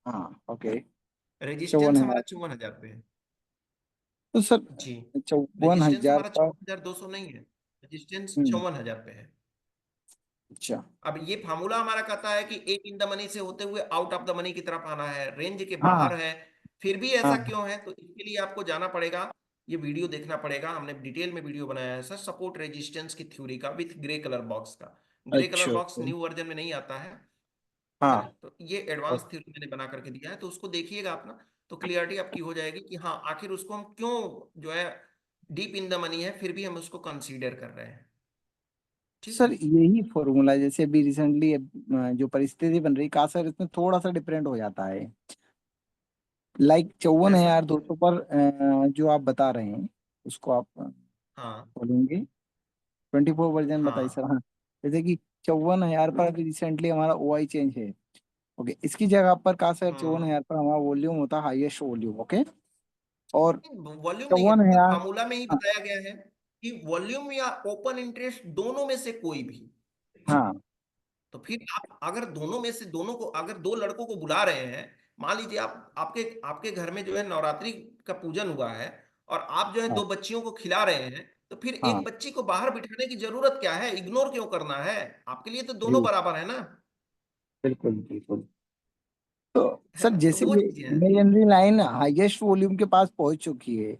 [SPEAKER 4] हाँ ओके। चौवन
[SPEAKER 1] रेजिस्टेंस हमारा
[SPEAKER 4] हजार
[SPEAKER 1] 54,000 पे है।
[SPEAKER 4] तो सर
[SPEAKER 1] जी।
[SPEAKER 4] 54,000
[SPEAKER 1] रेजिस्टेंस हमारा
[SPEAKER 4] पर।
[SPEAKER 1] 54,200 नहीं है, रेजिस्टेंस
[SPEAKER 4] हम्म।
[SPEAKER 1] 54,000 पे है।
[SPEAKER 4] अच्छा।
[SPEAKER 1] अब ये फार्मूला हमारा कहता है कि एक इन द मनी से होते हुए आउट ऑफ द मनी की तरफ आना है, रेंज के
[SPEAKER 4] हाँ
[SPEAKER 1] बाहर है। फिर भी ऐसा
[SPEAKER 4] हाँ।
[SPEAKER 1] क्यों है, तो इसके लिए आपको जाना पड़ेगा, ये वीडियो देखना पड़ेगा। हमने डिटेल में वीडियो बनाया है सर, सपोर्ट रेजिस्टेंस की थ्योरी का, विथ ग्रे कलर बॉक्स का। ग्रे कलर
[SPEAKER 4] अच्छा
[SPEAKER 1] बॉक्स
[SPEAKER 4] अच्छा।
[SPEAKER 1] न्यू वर्जन में नहीं आता है ना।
[SPEAKER 4] हाँ।
[SPEAKER 1] तो ये एडवांस थ्योरी मैंने बना करके दिया है, तो उसको देखिएगा आप ना, तो क्लियरिटी आपकी हो जाएगी कि हाँ आखिर उसको हम क्यों, जो है डीप इन द मनी है फिर भी हम उसको कंसीडर कर रहे हैं। ठीक
[SPEAKER 4] सर
[SPEAKER 1] है।
[SPEAKER 4] यही फॉर्मूला जैसे अभी रिसेंटली जो परिस्थिति बन रही का सर इसमें थोड़ा सा डिफरेंट हो जाता है। लाइक चौवन
[SPEAKER 1] कैसा।
[SPEAKER 4] हजार दो सौ पर जो आप बता रहे हैं उसको आप
[SPEAKER 1] हाँ
[SPEAKER 4] बोलेंगे 24 वर्जन बताइए
[SPEAKER 1] हाँ
[SPEAKER 4] सर। हाँ जैसे कि 54,000 पर अभी रिसेंटली हमारा ओआई चेंज है। ओके, इसकी जगह पर का सर
[SPEAKER 1] हम्म।
[SPEAKER 4] 54,000 पर हमारा वॉल्यूम होता है हाईएस्ट वॉल्यूम। ओके। और
[SPEAKER 1] वॉल्यूम नहीं है,
[SPEAKER 4] चौवन हजार
[SPEAKER 1] फार्मूला में ही बताया गया है कि वॉल्यूम या ओपन इंटरेस्ट दोनों में से कोई भी।
[SPEAKER 4] हाँ
[SPEAKER 1] तो फिर आप अगर दोनों में से दोनों को, अगर दो लड़कों को बुला रहे हैं, मान लीजिए आप, आपके आपके घर में जो है नवरात्रि का पूजन हुआ है, और आप जो है
[SPEAKER 4] हाँ
[SPEAKER 1] दो बच्चियों को खिला रहे हैं, तो फिर एक
[SPEAKER 4] हाँ।
[SPEAKER 1] बच्ची को बाहर बिठाने की जरूरत क्या है, इग्नोर क्यों करना है। आपके लिए तो दोनों
[SPEAKER 4] जी
[SPEAKER 1] बराबर है ना।
[SPEAKER 4] बिल्कुल बिल्कुल। तो
[SPEAKER 1] है
[SPEAKER 4] सर
[SPEAKER 1] ना, तो
[SPEAKER 4] जैसे
[SPEAKER 1] वो
[SPEAKER 4] ये
[SPEAKER 1] चीजें हैं।
[SPEAKER 4] इमेजिनरी लाइन हाईएस्ट वॉल्यूम के पास पहुंच चुकी है।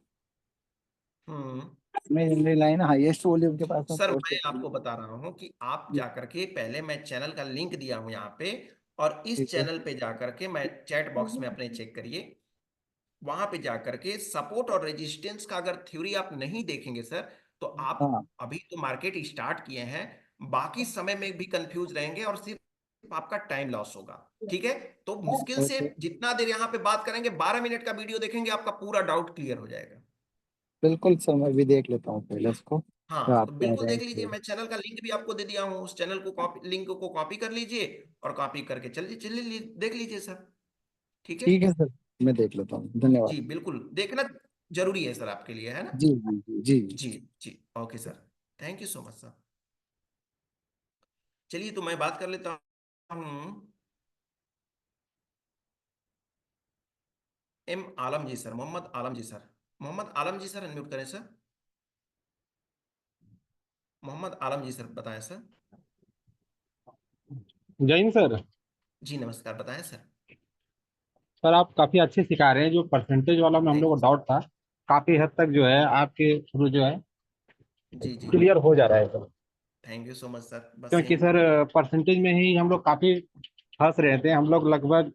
[SPEAKER 1] हम्म।
[SPEAKER 4] इमेजिनरी लाइन हाईएस्ट वॉल्यूम के पास में
[SPEAKER 1] सर
[SPEAKER 4] पहुंच
[SPEAKER 1] मैं
[SPEAKER 4] चुकी है।
[SPEAKER 1] आपको बता रहा हूं कि आप
[SPEAKER 4] जी,
[SPEAKER 1] जाकर के, पहले मैं चैनल का लिंक दिया हूं यहाँ पे, और इस
[SPEAKER 4] ठीक है।
[SPEAKER 1] चैनल पे जाकर के, मैं चैट बॉक्स में अपने चेक करिए, वहां पे जाकर के सपोर्ट और रेजिस्टेंस का अगर थ्योरी आप नहीं देखेंगे सर, तो आप,
[SPEAKER 4] हाँ
[SPEAKER 1] अभी तो मार्केट स्टार्ट किए हैं, बाकी समय में भी कंफ्यूज रहेंगे और सिर्फ आपका टाइम लॉस होगा। ठीक है। तो मुश्किल से
[SPEAKER 4] ओके।
[SPEAKER 1] जितना देर यहाँ पे बात करेंगे, 12 मिनट का वीडियो देखेंगे, आपका पूरा डाउट क्लियर हो जाएगा।
[SPEAKER 4] बिल्कुल सर मैं भी देख लेता हूँ पहले इसको तो
[SPEAKER 1] हाँ
[SPEAKER 4] आप
[SPEAKER 1] तो
[SPEAKER 4] कह
[SPEAKER 1] बिल्कुल
[SPEAKER 4] रहे
[SPEAKER 1] देख लीजिए,
[SPEAKER 4] हैं।
[SPEAKER 1] मैं चैनल का लिंक भी आपको दे दिया हूँ, उस चैनल को कॉपी, लिंक को कॉपी कर लीजिए, और कॉपी करके चलिए चलिए देख लीजिए सर। ठीक है।
[SPEAKER 4] ठीक है सर, मैं देख लेता हूँ, धन्यवाद।
[SPEAKER 1] जी बिल्कुल देखना जरूरी है सर आपके लिए, है ना।
[SPEAKER 4] जी जी जी जी।
[SPEAKER 1] जी जी okay sir, thank you so much sir. चलिए तो मैं बात कर लेता हूँ M Alam ji sir, Mohammad Alam ji sir. Mohammad Alam ji sir unmute करें सर। मोहम्मद आलम जी सर बताएं सर।
[SPEAKER 5] जय हिंद सर।
[SPEAKER 1] जी नमस्कार, बताएं सर।
[SPEAKER 5] सर आप काफी अच्छे सिखा रहे हैं, जो परसेंटेज वाला में हम
[SPEAKER 1] थैंक
[SPEAKER 5] लोग
[SPEAKER 1] यू
[SPEAKER 5] को
[SPEAKER 1] सर।
[SPEAKER 5] डाउट था, काफी हद तक जो है
[SPEAKER 1] जी
[SPEAKER 5] आपके थ्रू जो है
[SPEAKER 1] जी जी।
[SPEAKER 5] क्लियर हो जा रहा है sir.
[SPEAKER 1] Thank you so much sir, बस
[SPEAKER 5] क्योंकि
[SPEAKER 1] सेम।
[SPEAKER 5] सर परसेंटेज में ही हम लोग काफी फंस रहे थे, हम लोग लगभग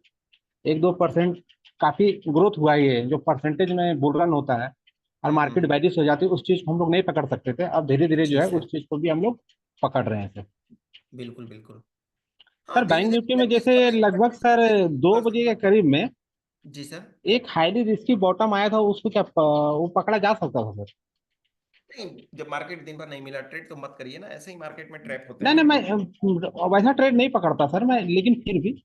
[SPEAKER 5] 1-2% काफी ग्रोथ हुआ ही है, जो परसेंटेज में बुल रन होता है और मार्केट
[SPEAKER 1] हम्म।
[SPEAKER 5] वैल्यूज हो जाती है, उस चीज को हम लोग नहीं पकड़ सकते थे। अब धीरे धीरे जो
[SPEAKER 1] जी
[SPEAKER 5] है
[SPEAKER 1] सर,
[SPEAKER 5] उस चीज को भी हम लोग पकड़ रहे हैं सर।
[SPEAKER 1] बिल्कुल बिल्कुल।
[SPEAKER 5] सर
[SPEAKER 1] हाँ धीरे
[SPEAKER 5] बैंक
[SPEAKER 1] धीरे
[SPEAKER 5] निफ्टी में
[SPEAKER 1] प्रैक्टिस
[SPEAKER 5] जैसे
[SPEAKER 1] कर रहे हैं,
[SPEAKER 5] लगभग
[SPEAKER 1] प्रैक्टिस
[SPEAKER 5] सर
[SPEAKER 1] करते हैं,
[SPEAKER 5] दो
[SPEAKER 1] कर
[SPEAKER 5] बजे
[SPEAKER 1] सकते
[SPEAKER 5] के
[SPEAKER 1] हैं।
[SPEAKER 5] करीब में
[SPEAKER 1] जी सर।
[SPEAKER 5] एक हाईली रिस्की बॉटम आया था, उसको क्या वो पकड़ा जा सकता था सर?
[SPEAKER 1] नहीं, जब मार्केट दिन भर नहीं मिला, ट्रेड तो मत करिए ना, ऐसे ही मार्केट में ट्रैप होते
[SPEAKER 5] नहीं
[SPEAKER 1] हैं
[SPEAKER 5] नहीं, मैं
[SPEAKER 1] लोग।
[SPEAKER 5] वैसा ट्रेड नहीं पकड़ता सर मैं, लेकिन फिर भी।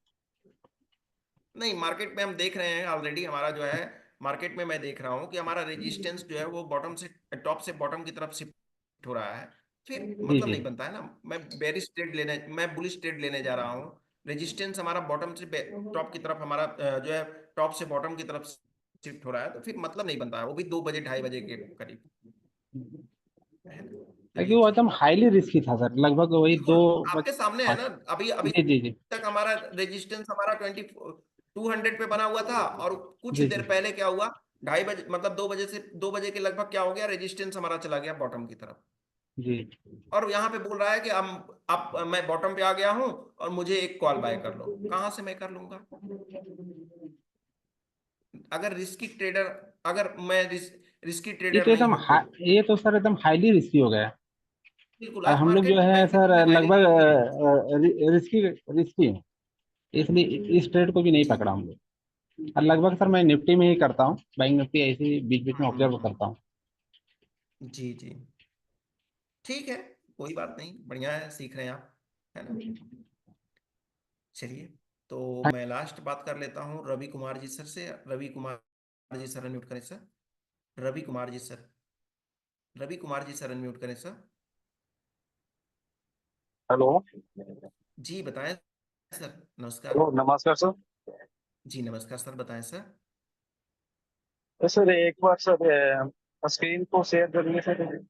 [SPEAKER 1] नहीं, मार्केट में हम देख रहे हैं ऑलरेडी, हमारा जो है मार्केट में मैं देख रहा हूँ कि हमारा रेजिस्टेंस जो है वो बॉटम से, टॉप से बॉटम की तरफ शिफ्ट हो रहा है। फिर
[SPEAKER 5] जी
[SPEAKER 1] मतलब
[SPEAKER 5] जी।
[SPEAKER 1] नहीं बनता है ना, मैं बेरिश ट्रेड लेने, मैं बुलिश ट्रेड लेने जा रहा हूँ। रेजिस्टेंस हमारा बॉटम से टॉप की तरफ, हमारा जो है टॉप से बॉटम की तरफ शिफ्ट हो रहा है, तो फिर मतलब नहीं बनता है, वो भी 2 बजे 2:30 बजे के करीब, है ना।
[SPEAKER 5] क्योंकि
[SPEAKER 1] चलिए
[SPEAKER 5] वो
[SPEAKER 1] ठीक।
[SPEAKER 5] एकदम हाईली रिस्की था सर, लगभग वही दो
[SPEAKER 1] बिल्कुल
[SPEAKER 5] बज
[SPEAKER 1] आपके सामने है
[SPEAKER 5] हाँ,
[SPEAKER 1] ना, अभी अभी
[SPEAKER 5] जी जी जी।
[SPEAKER 1] तक हमारा रेजिस्टेंस हमारा 200 पे बना हुआ था, और कुछ
[SPEAKER 5] जी
[SPEAKER 1] देर
[SPEAKER 5] जी
[SPEAKER 1] पहले क्या हुआ, 2:30 बजे, मतलब 2 बजे से 2 बजे के लगभग क्या हो गया, रेजिस्टेंस हमारा चला गया बॉटम की तरफ।
[SPEAKER 5] जी।
[SPEAKER 1] और यहाँ पे बोल रहा है कि अब मैं बॉटम पे आ गया हूँ और मुझे एक कॉल बाय कर लो। कहाँ से मैं कर लूंगा? अगर रिस्की ट्रेडर, अगर मैं रिस्की
[SPEAKER 5] ये
[SPEAKER 1] ट्रेडर
[SPEAKER 5] तो
[SPEAKER 1] नहीं
[SPEAKER 5] एकदम
[SPEAKER 1] हूं तो
[SPEAKER 5] ये तो सर एकदम हाईली रिस्की हो गया है।
[SPEAKER 1] बिल्कुल
[SPEAKER 5] और
[SPEAKER 1] आज
[SPEAKER 5] हम लोग जो
[SPEAKER 1] मार्केट
[SPEAKER 5] है
[SPEAKER 1] बैंक
[SPEAKER 5] सर
[SPEAKER 1] निफ्टी में हाईली
[SPEAKER 5] लगभग
[SPEAKER 1] रिस्की है।
[SPEAKER 5] रिस्की रिस्की है, इसलिए इस ट्रेड को भी नहीं
[SPEAKER 1] जी।
[SPEAKER 5] पकड़ा हम लोग। और लगभग सर मैं निफ्टी में ही करता हूँ, बैंक निफ्टी ऐसे ही बीच बीच में ऑब्जर्व
[SPEAKER 1] हम्म,
[SPEAKER 5] करता हूँ।
[SPEAKER 1] जी जी, ठीक है, कोई बात नहीं, बढ़िया है, सीख रहे हैं आप, है ना। चलिए, तो मैं लास्ट बात कर लेता हूँ रवि कुमार जी सर से। रवि कुमार जी सर अनम्यूट करें sir. Ravi Kumar ji sir, Ravi Kumar ji sir unmute करें सर।
[SPEAKER 6] हेलो।
[SPEAKER 1] जी बताएं सर, नमस्कार।
[SPEAKER 6] हेलो, नमस्कार सर।
[SPEAKER 1] जी नमस्कार सर, बताएं सर।
[SPEAKER 6] सर एक बार सर स्क्रीन को शेयर करिए सर,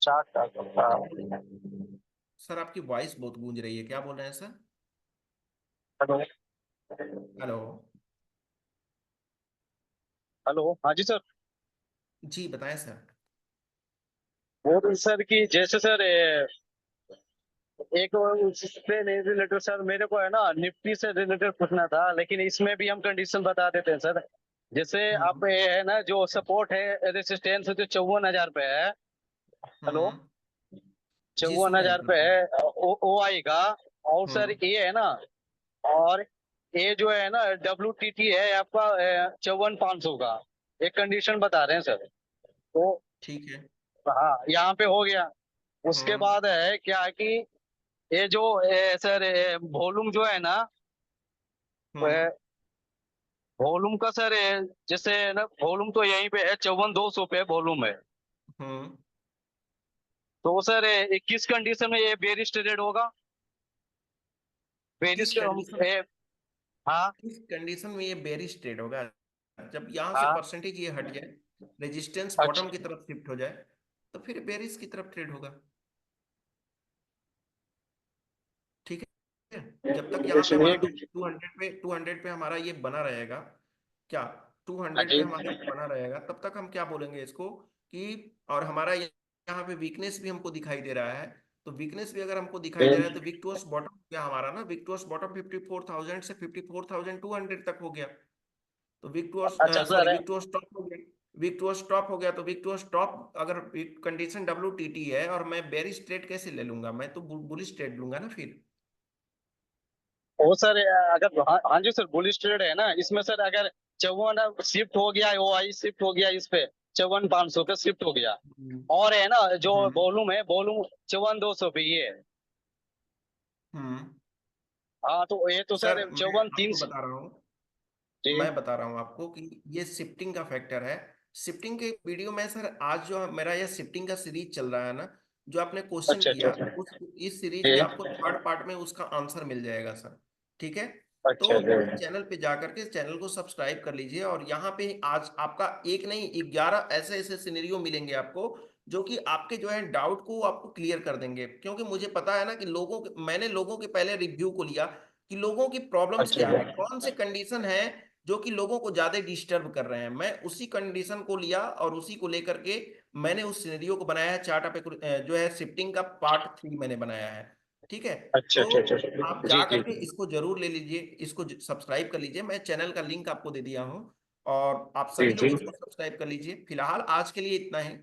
[SPEAKER 6] चार्ट का।
[SPEAKER 1] सर आपकी वॉइस बहुत गूंज रही है, क्या बोल रहे हैं सर?
[SPEAKER 6] हेलो।
[SPEAKER 1] हेलो।
[SPEAKER 6] हेलो, हाँ जी सर।
[SPEAKER 1] जी बताएं सर।
[SPEAKER 6] वो तो सर कि जैसे सर एक उससे रिलेटेड सर मेरे को है ना निफ्टी से रिलेटेड पूछना था, लेकिन इसमें भी हम कंडीशन बता देते हैं सर। जैसे आप
[SPEAKER 1] हम्म
[SPEAKER 6] ये है ना जो सपोर्ट है रेसिस्टेंस जो 54,000 पे है। हेलो।
[SPEAKER 1] हम्म। जी सुन
[SPEAKER 6] चौवन
[SPEAKER 1] रहे हैं
[SPEAKER 6] हजार
[SPEAKER 1] सर,
[SPEAKER 6] पे
[SPEAKER 1] बताएं।
[SPEAKER 6] है ओ आई का। और सर
[SPEAKER 1] हम्म
[SPEAKER 6] ये है ना, और ये जो है ना WTT है आपका 54,500 का। एक कंडीशन बता रहे हैं सर। तो
[SPEAKER 1] ठीक है।
[SPEAKER 6] हाँ, यहाँ पे हो गया। उसके
[SPEAKER 1] हम्म
[SPEAKER 6] बाद है क्या कि ये जो सर वॉल्यूम जो है ना,
[SPEAKER 1] हम्म
[SPEAKER 6] वॉल्यूम का सर जैसे ना वॉल्यूम तो यहीं पे है 54,200 पे वॉल्यूम है।
[SPEAKER 1] हम्म।
[SPEAKER 6] तो सर किस कंडीशन में ये बेरिश ट्रेड होगा?
[SPEAKER 1] किस
[SPEAKER 6] बेरिश
[SPEAKER 1] कंडीशन,
[SPEAKER 6] हाँ
[SPEAKER 1] किस कंडीशन में ये बेरिश ट्रेड होगा? जब यहाँ से
[SPEAKER 6] हाँ।
[SPEAKER 1] परसेंटेज ये हट जाए, रेजिस्टेंस
[SPEAKER 6] अच्छा
[SPEAKER 1] बॉटम की तरफ शिफ्ट हो जाए, तो फिर बेरिश की तरफ ट्रेड होगा। ठीक है, जब तक यहाँ पे हमारा
[SPEAKER 6] एक
[SPEAKER 1] 200 पे हमारा ये बना रहेगा, क्या
[SPEAKER 6] हाँ
[SPEAKER 1] 200 पे
[SPEAKER 6] जी।
[SPEAKER 1] हमारा ये बना रहेगा, तब तक हम क्या बोलेंगे इसको कि, और हमारा यहाँ पे वीकनेस भी हमको दिखाई दे रहा है, तो वीकनेस भी अगर हमको दिखाई दे रहा है तो विक्टोर्स बॉटम क्या हमारा ना, विक्टोर्स बॉटम 54,000 से 54,200 तक हो गया। तो विक्टोर्स,
[SPEAKER 6] अच्छा
[SPEAKER 1] सॉरी,
[SPEAKER 6] सर।
[SPEAKER 1] विक्टोर्स टॉप हो गया। विक्टोर्स टॉप हो गया, तो विक्टोर्स टॉप अगर कंडीशन WTT है और मैं बेरिश ट्रेड कैसे ले लूंगा? मैं तो बुलिश ट्रेड लूंगा ना फिर।
[SPEAKER 6] वो सर अगर हाँ, हाँ जी सर, बुलिश ट्रेड है ना इसमें सर। अगर 54 शिफ्ट हो गया, ओ आई शिफ्ट हो गया इस पे 54,500 पे शिफ्ट हो गया।
[SPEAKER 1] हम्म
[SPEAKER 6] और है ना जो
[SPEAKER 1] हम्म
[SPEAKER 6] वॉल्यूम है, वॉल्यूम 54,200 पे ये है।
[SPEAKER 1] हम्म।
[SPEAKER 6] हाँ तो ये तो
[SPEAKER 1] सर
[SPEAKER 6] सर
[SPEAKER 1] मैं
[SPEAKER 6] 54,300
[SPEAKER 1] आपको बता रहा हूँ,
[SPEAKER 6] जी।
[SPEAKER 1] मैं बता रहा हूँ आपको कि ये शिफ्टिंग का फैक्टर है। शिफ्टिंग के वीडियो में सर, आज जो मेरा ये शिफ्टिंग का सीरीज चल रहा है ना, जो आपने क्वेश्चन
[SPEAKER 6] अच्छा अच्छा
[SPEAKER 1] किया,
[SPEAKER 6] अच्छा।
[SPEAKER 1] उस इस सीरीज में
[SPEAKER 6] जी।
[SPEAKER 1] आपको थर्ड पार्ट में उसका आंसर मिल जाएगा सर। ठीक है, तो
[SPEAKER 6] अच्छा
[SPEAKER 1] इस
[SPEAKER 6] जी।
[SPEAKER 1] चैनल पे जा करके चैनल को सब्सक्राइब कर लीजिए, और यहाँ पे आज आपका एक नहीं 11 ऐसे ऐसे सिनेरियो मिलेंगे आपको, जो कि आपके जो है डाउट को आपको क्लियर कर देंगे। क्योंकि मुझे पता है ना कि मैंने लोगों के पहले रिव्यू को लिया कि लोगों की प्रॉब्लम्स
[SPEAKER 6] अच्छा
[SPEAKER 1] क्या है,
[SPEAKER 6] जी।
[SPEAKER 1] कौन से कंडीशन है जो कि लोगों को ज्यादा डिस्टर्ब कर रहे हैं। मैं उसी कंडीशन को लिया और उसी को लेकर के मैंने उस सिनेरियो को बनाया है। चार्ट पे जो है शिफ्टिंग का पार्ट 3 मैंने बनाया है। ठीक है,
[SPEAKER 6] अच्छा
[SPEAKER 1] तो
[SPEAKER 6] अच्छा अच्छा अच्छा।
[SPEAKER 1] आप
[SPEAKER 6] जी
[SPEAKER 1] जा
[SPEAKER 6] जी।
[SPEAKER 1] करके इसको जरूर ले लीजिए, इसको सब्सक्राइब कर लीजिए। मैं चैनल का लिंक आपको दे दिया हूँ, और आप
[SPEAKER 6] जी
[SPEAKER 1] सभी लोग
[SPEAKER 6] जी।
[SPEAKER 1] इसको सब्सक्राइब कर लीजिए। फिलहाल आज के लिए इतना ही,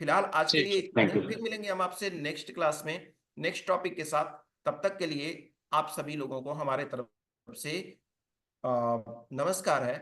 [SPEAKER 1] फिलहाल आज के
[SPEAKER 6] ठीक
[SPEAKER 1] लिए
[SPEAKER 6] है,
[SPEAKER 1] इतना
[SPEAKER 6] थैंक
[SPEAKER 1] ही।
[SPEAKER 6] यू।
[SPEAKER 1] फिर मिलेंगे हम आपसे नेक्स्ट क्लास में नेक्स्ट टॉपिक के साथ। तब तक के लिए आप सभी लोगों को हमारे तरफ से नमस्कार है।